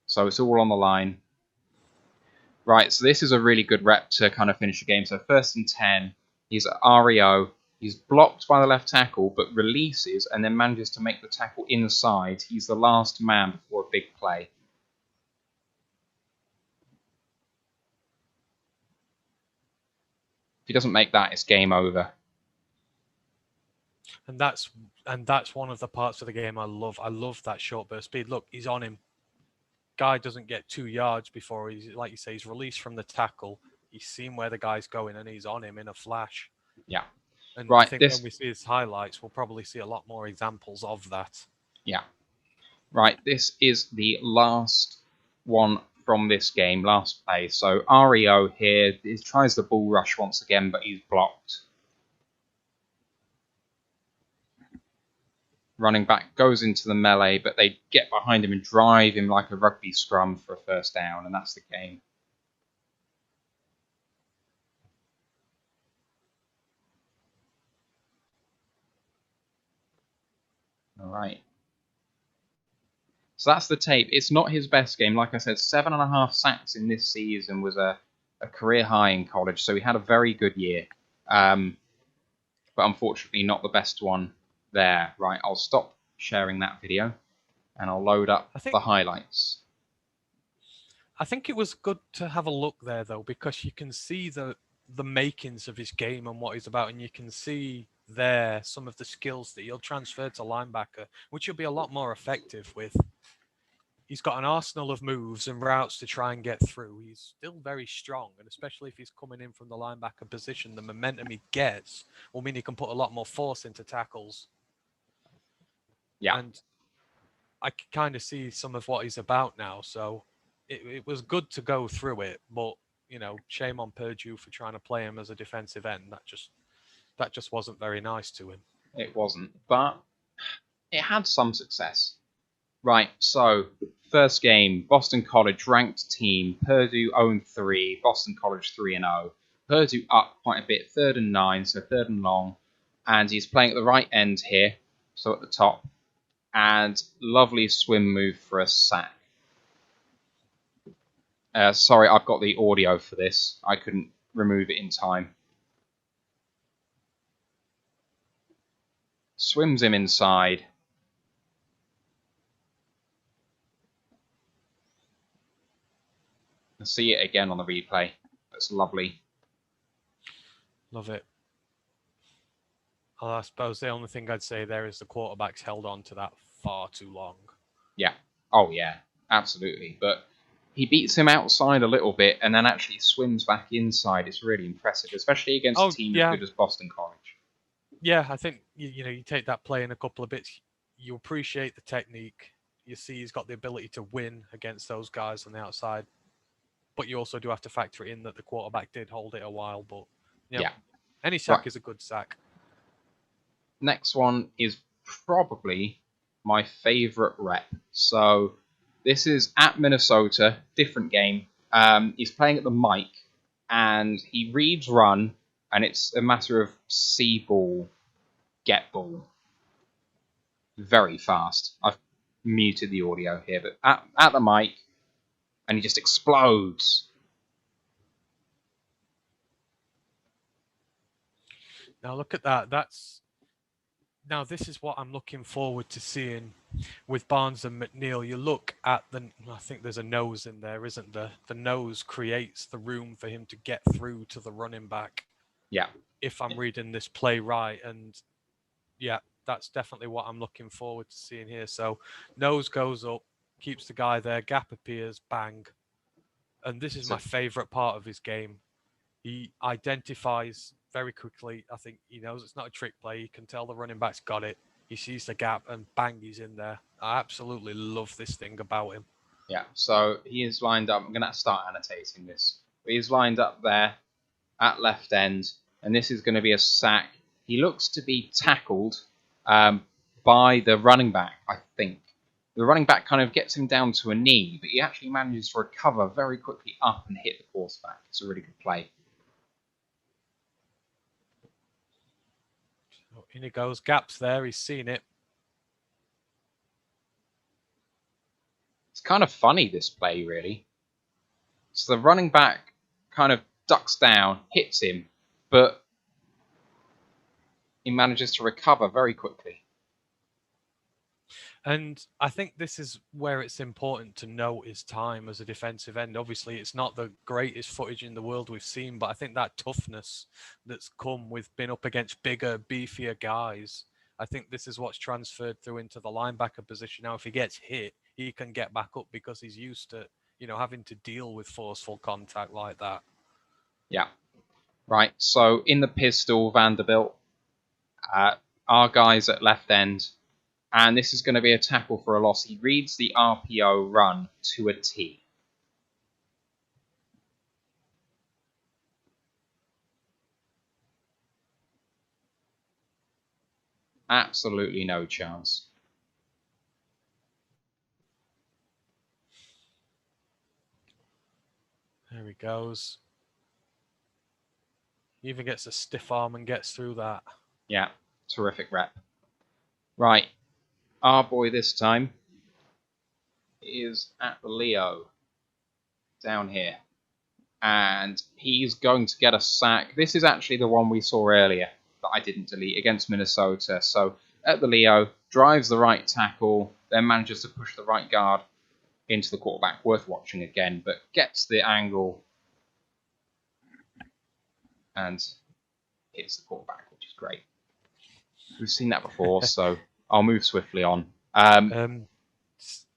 So it's all on the line. Right, so this is a really good rep to kind of finish the game. So 1st and 10, he's at REO. He's blocked by the left tackle, but releases and then manages to make the tackle inside. He's the last man before a big play. If he doesn't make that, it's game over. And that's one of the parts of the game I love. I love that short burst speed. Look, he's on him. Guy doesn't get 2 yards before he's, like you say, he's released from the tackle. He's seen where the guy's going and he's on him in a flash. Yeah. And right, I think when we see his highlights, we'll probably see a lot more examples of that. Yeah. Right, this is the last one from this game, last play. So REO here, he tries the bull rush once again, but he's blocked. Running back goes into the melee, but they get behind him and drive him like a rugby scrum for a first down, and that's the game. All right. So that's the tape. It's not his best game. Like I said, 7.5 sacks in this season was a career high in college, so he had a very good year. but unfortunately not the best one there. Right, I'll stop sharing that video and I'll load up the highlights. I think it was good to have a look there, though, because you can see the makings of his game and what he's about, and you can see there some of the skills that he'll transfer to linebacker, which he'll be a lot more effective with. He's got an arsenal of moves and routes to try and get through. He's still very strong, and especially if he's coming in from the linebacker position, the momentum he gets will mean he can put a lot more force into tackles. Yeah. And I can kind of see some of what he's about now, so it was good to go through it, but shame on Purdue for trying to play him as a defensive end. That just wasn't very nice to him. It wasn't, but it had some success. Right, so first game, Boston College ranked team, Purdue 0-3, Boston College 3-0. Purdue up quite a bit, 3rd and 9, so 3rd and long, and he's playing at the right end here, so at the top, and lovely swim move for a sack. Sorry, I've got the audio for this. I couldn't remove it in time. Swims him inside. I'll see it again on the replay. That's lovely. Love it. Well, I suppose the only thing I'd say there is the quarterback's held on to that far too long. Yeah. Oh, yeah. Absolutely. But he beats him outside a little bit and then actually swims back inside. It's really impressive, especially against a team as good as Boston College. Yeah, I think you take that play in a couple of bits. You appreciate the technique. You see he's got the ability to win against those guys on the outside. But you also do have to factor in that the quarterback did hold it a while. But yeah, any sack is a good sack. Next one is probably my favorite rep. So this is at Minnesota, different game. He's playing at the mic, and he reads run, and it's a matter of see ball, get ball. Very fast. I've muted the audio here, but at the mic, and he just explodes. Now look at that. Now this is what I'm looking forward to seeing with Barnes and McNeil. You look at I think there's a nose in there, isn't there? The nose creates the room for him to get through to the running back. Yeah. If I'm reading this play right, and yeah, that's definitely what I'm looking forward to seeing here. So nose goes up, keeps the guy there, gap appears, bang. And this is my favorite part of his game. He identifies very quickly. I think he knows it's not a trick play. He can tell the running back's got it. He sees the gap and bang, he's in there. I absolutely love this thing about him. Yeah, so he is lined up. I'm going to start annotating this. He's lined up there at left end, and this is going to be a sack. He looks to be tackled by the running back, I think. The running back kind of gets him down to a knee, but he actually manages to recover very quickly up and hit the quarterback. It's a really good play. So in he goes. Gaps there. He's seen it. It's kind of funny, this play, really. So the running back kind of ducks down, hits him, but he manages to recover very quickly. And I think this is where it's important to note his time as a defensive end. Obviously, it's not the greatest footage in the world we've seen, but I think that toughness that's come with being up against bigger, beefier guys, I think this is what's transferred through into the linebacker position. Now, if he gets hit, he can get back up because he's used to, having to deal with forceful contact like that. Yeah. Right, so in the pistol, Vanderbilt, our guys at left end, and this is going to be a tackle for a loss. He reads the RPO run to a T. Absolutely no chance. There he goes. He even gets a stiff arm and gets through that. Yeah, terrific rep. Right, our boy this time is at the Leo, down here. And he's going to get a sack. This is actually the one we saw earlier. that I didn't delete against Minnesota. So at the Leo, drives the right tackle, then manages to push the right guard into the quarterback. Worth watching again, but gets the angle and hits the quarterback, which is great. We've seen that before, so I'll move swiftly on.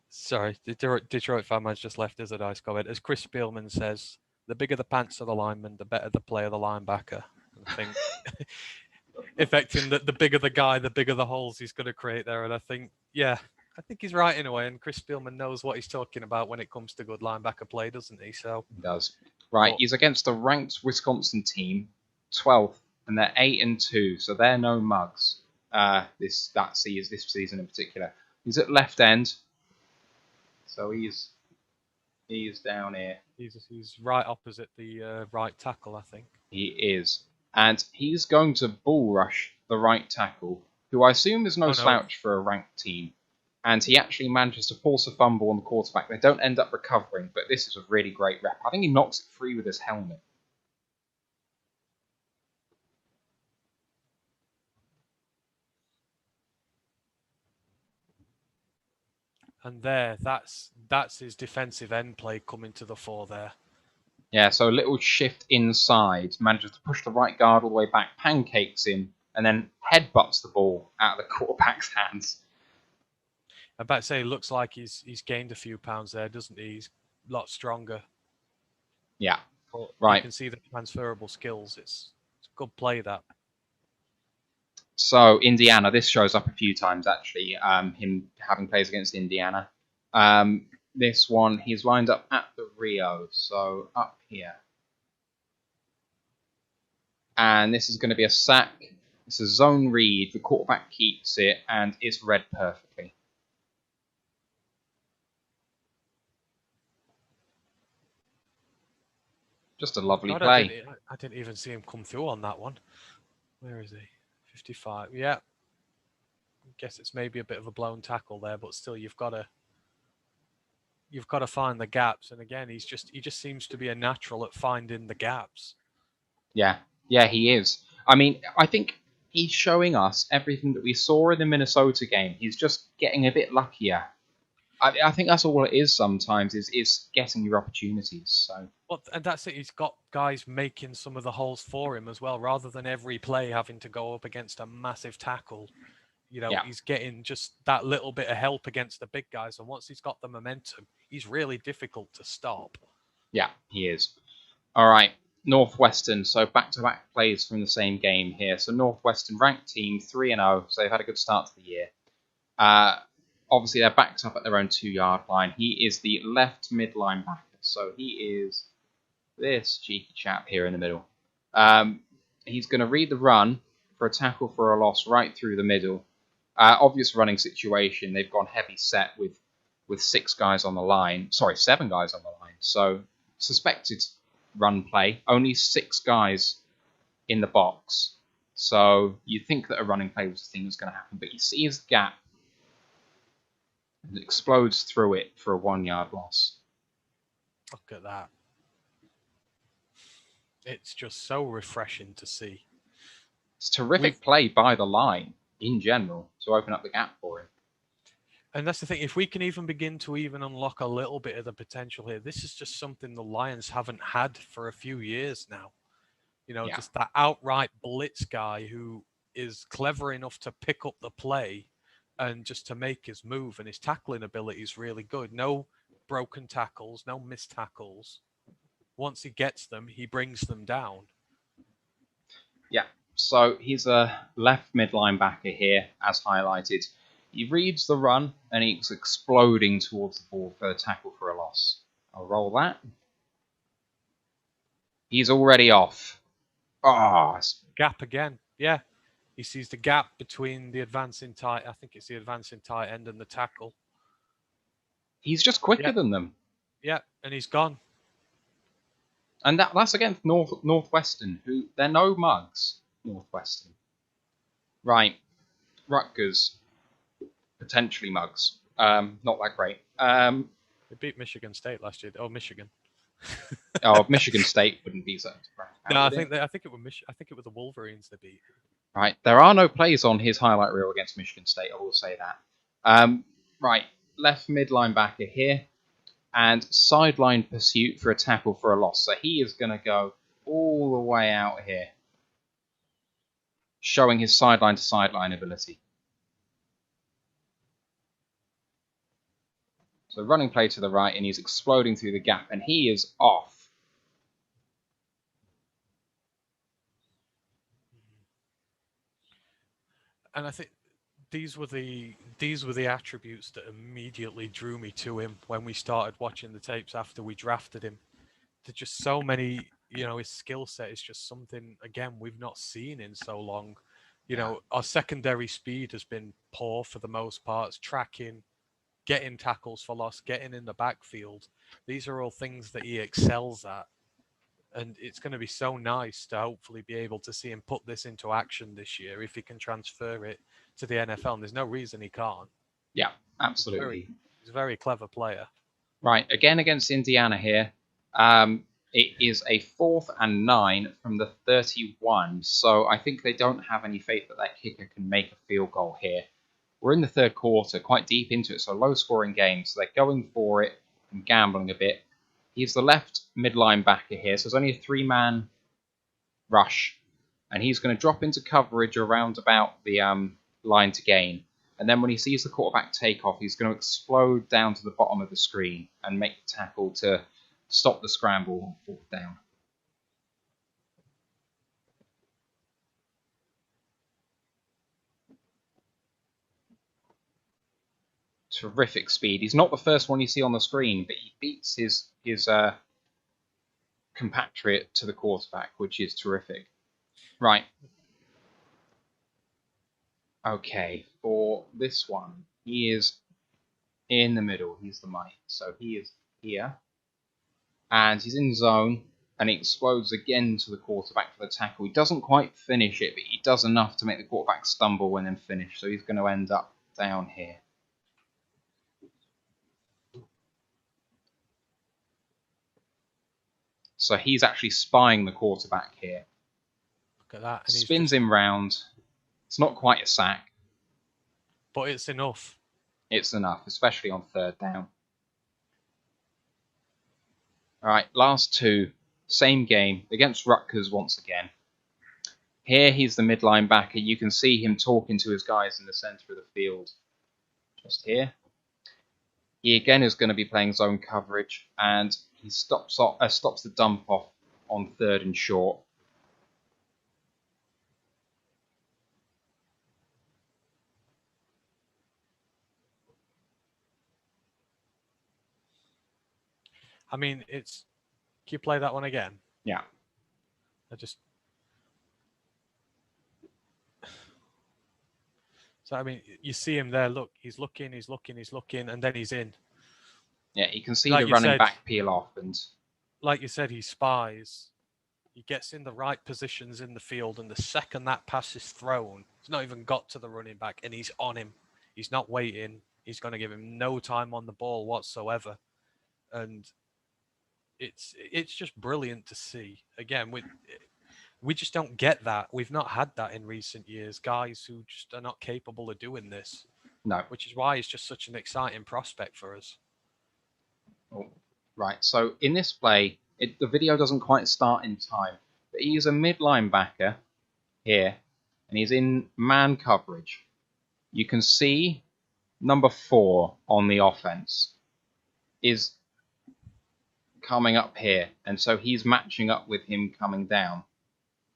Sorry, Detroit fan man's just left us a nice comment. As Chris Spielman says, the bigger the pants of the lineman, the better the play of the linebacker. I think affecting that the bigger the guy, the bigger the holes he's going to create there. And I think, yeah, I think he's right in a way. And Chris Spielman knows what he's talking about when it comes to good linebacker play, doesn't he? So he does. Right, he's against the ranked Wisconsin team, 12th, and they're 8-2, so they're no mugs. This season in particular. He's at left end, so he's down here. He's right opposite the right tackle, I think. He is, and he's going to bull rush the right tackle, who I assume is no slouch for a ranked team. And he actually manages to force a fumble on the quarterback. They don't end up recovering, but this is a really great rep. I think he knocks it free with his helmet. And that's his defensive end play coming to the fore there. Yeah, so a little shift inside, manages to push the right guard all the way back, pancakes him, and then headbutts the ball out of the quarterback's hands. I'm about to say, it looks like he's gained a few pounds there, doesn't he? He's a lot stronger. Yeah, but right. You can see the transferable skills. It's a good play, that. So, Indiana, this shows up a few times, actually, him having plays against Indiana. This one, he's lined up at the Rio, so up here. And this is going to be a sack. It's a zone read. The quarterback keeps it, and it's read perfectly. Just a lovely play. I didn't even see him come through on that one. Where is he? 55. Yeah. I guess it's maybe a bit of a blown tackle there, but still, you've got to find the gaps. And again, he just seems to be a natural at finding the gaps. Yeah, he is. I mean, I think he's showing us everything that we saw in the Minnesota game. He's just getting a bit luckier. I think that's all it is sometimes, is getting your opportunities. So. Well, and that's it. He's got guys making some of the holes for him as well, rather than every play having to go up against a massive tackle. He's getting just that little bit of help against the big guys. And once he's got the momentum, he's really difficult to stop. Yeah, he is. All right, Northwestern. So back-to-back plays from the same game here. So Northwestern ranked team 3-0. So they've had a good start to the year. Obviously, they're backed up at their own 2-yard line. He is the left mid linebacker. So he is this cheeky chap here in the middle. He's going to read the run for a tackle for a loss right through the middle. Obvious running situation. They've gone heavy set with 7 guys on the line. So suspected run play. Only 6 guys in the box. So you'd think that a running play was the thing that's going to happen. But he sees the gap and explodes through it for a 1-yard loss. Look at that. It's just so refreshing to see. It's terrific play by the line in general to open up the gap for him. And that's the thing. If we can even begin to even unlock a little bit of the potential here, this is just something the Lions haven't had for a few years now. Just that outright blitz guy who is clever enough to pick up the play and just to make his move. And his tackling ability is really good. No broken tackles, no missed tackles. Once he gets them, he brings them down. Yeah, so he's a left mid linebacker here, as highlighted. He reads the run, and he's exploding towards the ball for a tackle for a loss. I'll roll that. He's already off. Gap again, yeah. He sees the gap between the advancing tight end and the tackle. He's just quicker than them. Yeah, and he's gone. And that's against Northwestern, who they're no mugs. Northwestern. Right. Rutgers. Potentially mugs. Not that great. They beat Michigan State last year. Oh, Michigan. Michigan State wouldn't be so. No, I think it was the Wolverines they beat. Right, there are no plays on his highlight reel against Michigan State, I will say that. Right, left mid linebacker here, and sideline pursuit for a tackle for a loss. So he is going to go all the way out here, showing his sideline to sideline ability. So running play to the right, and he's exploding through the gap, and he is off. And I think these were the attributes that immediately drew me to him when we started watching the tapes after we drafted him. There's just so many, his skill set is just something again we've not seen in so long. Our secondary speed has been poor for the most part. It's tracking, getting tackles for loss, getting in the backfield. These are all things that he excels at. And it's going to be so nice to hopefully be able to see him put this into action this year if he can transfer it to the NFL. And there's no reason he can't. Yeah, absolutely. He's a very clever player. Right, again against Indiana here. It is a 4th and 9 from the 31. So I think they don't have any faith that that kicker can make a field goal here. We're in the third quarter, quite deep into it, so low-scoring game. So they're going for it and gambling a bit. He's the left mid linebacker here, so there's only a 3-man rush, and he's going to drop into coverage around about the line to gain. And then when he sees the quarterback take off, he's going to explode down to the bottom of the screen and make the tackle to stop the scramble on 4th down. Terrific speed. He's not the first one you see on the screen, but he beats his compatriot to the quarterback, which is terrific. Right. Okay, for this one, he is in the middle. He's the money. So he is here. And he's in zone, and he explodes again to the quarterback for the tackle. He doesn't quite finish it, but he does enough to make the quarterback stumble and then finish. So he's going to end up down here. So he's actually spying the quarterback here. Look at that. And spins him round. It's not quite a sack. But it's enough. It's enough, especially on 3rd down. All right, last two. Same game against Rutgers once again. Here he's the mid linebacker. You can see him talking to his guys in the center of the field. Just here. He again is going to be playing zone coverage, and he stops the dump off on 3rd and short. I mean, can you play that one again? Yeah. So, I mean, you see him there. Look, he's looking, and then he's in. Yeah, you can see the running back peel off. And like you said, he spies. He gets in the right positions in the field, and the second that pass is thrown, he's not even got to the running back, and he's on him. He's not waiting. He's going to give him no time on the ball whatsoever. And it's just brilliant to see. Again, we just don't get that. We've not had that in recent years. Guys who just are not capable of doing this. No. Which is why it's just such an exciting prospect for us. Oh, right. So in this play, the video doesn't quite start in time, but he's a mid linebacker here, and he's in man coverage. You can see number 4 on the offense is coming up here, and so he's matching up with him coming down.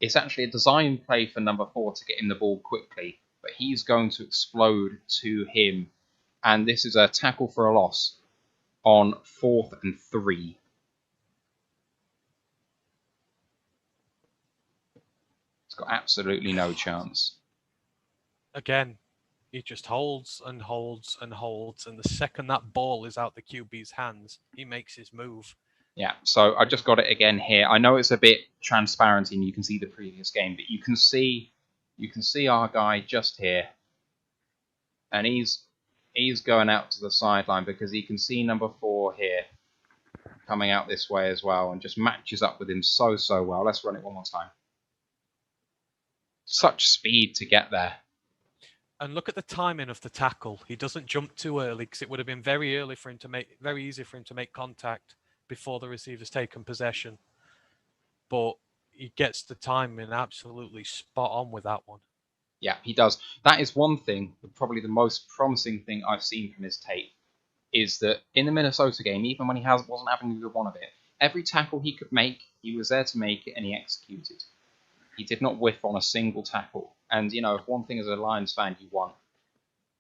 It's actually a design play for number 4 to get him the ball quickly, but he's going to explode to him, and this is a tackle for a loss on 4th and 3. It's got absolutely no chance. Again, he just holds and holds and holds, and the second that ball is out the QB's hands, he makes his move. Yeah, so I just got it again here. I know it's a bit transparent and you can see the previous game, but you can see our guy just here, and he's going out to the sideline because he can see number 4 here coming out this way as well, and just matches up with him so well. Let's run it one more time. such speed to get there. And look at the timing of the tackle. He doesn't jump too early because it would have been very easy for him to make contact before the receiver's taken possession. But he gets the timing absolutely spot on with that one. Yeah, he does. That is one thing, probably the most promising thing I've seen from his tape, is that in the Minnesota game, even when he wasn't having a good one of it, every tackle he could make, he was there to make it and he executed. He did not whiff on a single tackle. And, you know, if one thing as a Lions fan you want,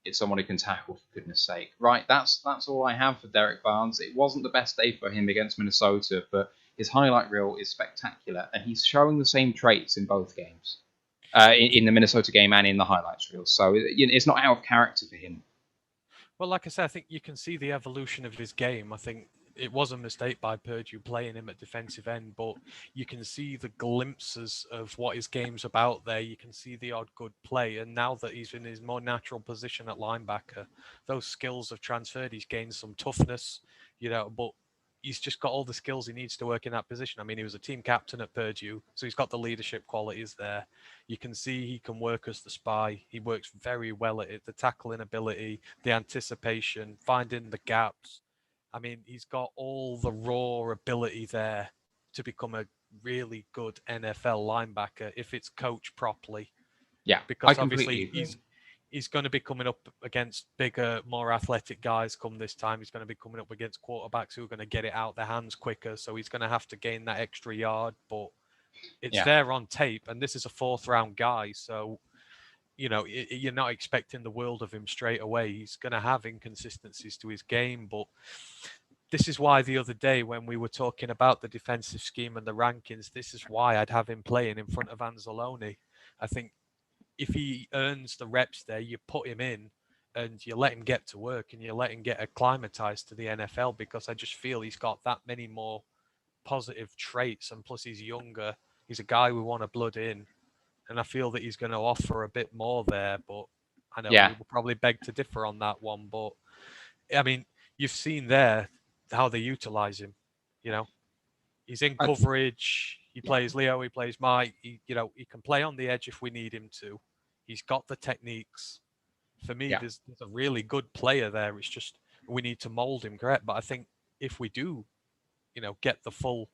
it's someone who can tackle, for goodness sake. Right, that's all I have for Derrick Barnes. It wasn't the best day for him against Minnesota, but his highlight reel is spectacular, and he's showing the same traits in both games. In the Minnesota game and in the highlights reel. So it's not out of character for him. Well, like I said, I think you can see the evolution of his game. I think it was a mistake by Purdue playing him at defensive end, but you can see the glimpses of what his game's about there. You can see the odd good play. And now that he's in his more natural position at linebacker, those skills have transferred. He's gained some toughness, but he's just got all the skills he needs to work in that position. I mean, he was a team captain at Purdue, so he's got the leadership qualities there. You can see he can work as the spy. He works very well at it. The tackling ability, the anticipation, finding the gaps. I mean, he's got all the raw ability there to become a really good NFL linebacker if it's coached properly. Yeah, because obviously he's going to be coming up against bigger, more athletic guys come this time. He's going to be coming up against quarterbacks who are going to get it out their hands quicker. So he's going to have to gain that extra yard. But it's there on tape, and this is a 4th round guy. So, you're not expecting the world of him straight away. He's going to have inconsistencies to his game. But this is why the other day when we were talking about the defensive scheme and the rankings, this is why I'd have him playing in front of Anzalone. I think if he earns the reps there, you put him in and you let him get to work and you let him get acclimatized to the NFL, because I just feel he's got that many more positive traits, and plus he's younger. He's a guy we want to blood in, and I feel that he's going to offer a bit more there, but I know we will probably beg to differ on that one. But I mean, you've seen there how they utilize him. He's in coverage. He plays Leo. He plays Mike. He can play on the edge if we need him to. He's got the techniques. For me, there's a really good player there. It's just we need to mold him correct. But I think if we do, get the full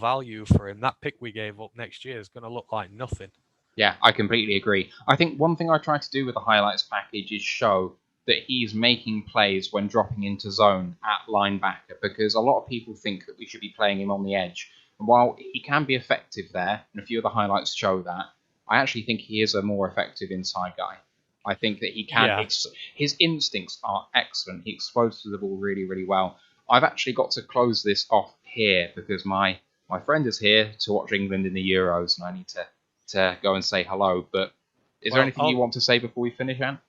value for him, that pick we gave up next year is going to look like nothing. Yeah, I completely agree. I think one thing I try to do with the highlights package is show that he's making plays when dropping into zone at linebacker, because a lot of people think that we should be playing him on the edge. And while he can be effective there, and a few of the highlights show that, I actually think he is a more effective inside guy. I think that he can. His instincts are excellent. He exposes the ball really, really well. I've actually got to close this off here because my friend is here to watch England in the Euros, and I need to go and say hello. But is there anything you want to say before we finish, Ant?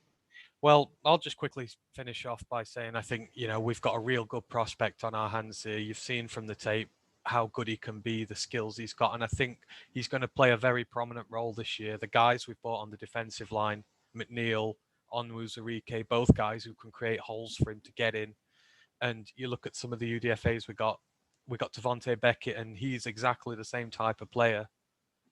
Well, I'll just quickly finish off by saying I think, we've got a real good prospect on our hands here. You've seen from the tape how good he can be, the skills he's got, and I think he's going to play a very prominent role this year. The guys we've bought on the defensive line, McNeil, Onwuzurike, both guys who can create holes for him to get in. And you look at some of the UDFAs we got Tavonte Beckett, and he's exactly the same type of player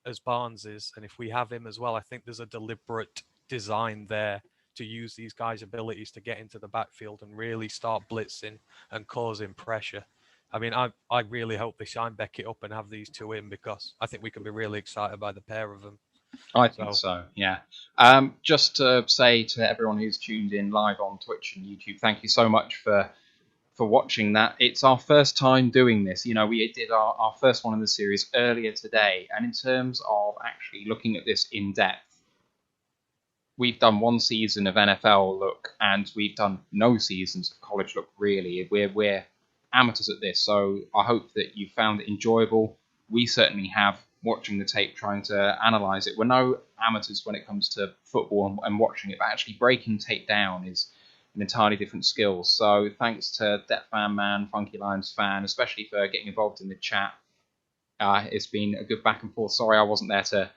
as Barnes is. And if we have him as well, I think there's a deliberate design there to use these guys' abilities to get into the backfield and really start blitzing and causing pressure. I mean, I really hope they sign Beckett up and have these two in, because I think we can be really excited by the pair of them. I think so, yeah. Just to say to everyone who's tuned in live on Twitch and YouTube, thank you so much for watching that. It's our first time doing this. We did our first one in the series earlier today, and in terms of actually looking at this in depth, we've done one season of NFL look, and we've done no seasons of college look, really. We're amateurs at this, so I hope that you found it enjoyable. We certainly have, watching the tape, trying to analyse it. We're no amateurs when it comes to football and watching it, but actually breaking tape down is an entirely different skill. So thanks to Det Fan Man, Funky Lions fan, especially for getting involved in the chat. It's been a good back and forth. Sorry I wasn't there to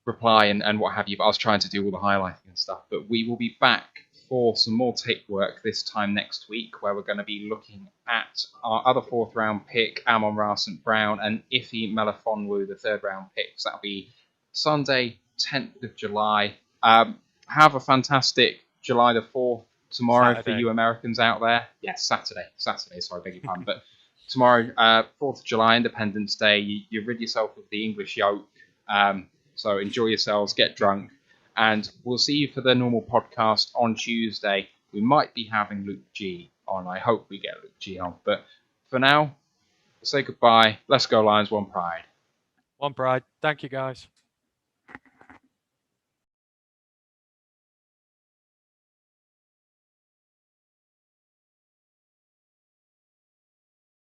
reply and what have you, but I was trying to do all the highlighting and stuff. But we will be back for some more tape work this time next week, where we're going to be looking at our other 4th round pick, Amon-Ra St. Brown, and Ife Melifonwu, the 3rd round picks. That'll be Sunday, 10th of July. Have a fantastic July the 4th tomorrow for Saturday. you Americans out there. Yes, Saturday. Sorry, beg your pardon. But tomorrow, 4th of July, Independence Day, you rid yourself of the English yoke. So enjoy yourselves, get drunk, and we'll see you for the normal podcast on Tuesday. We might be having Luke G on. I hope we get Luke G on. But for now, say goodbye. Let's go Lions, one pride. One pride. Thank you, guys.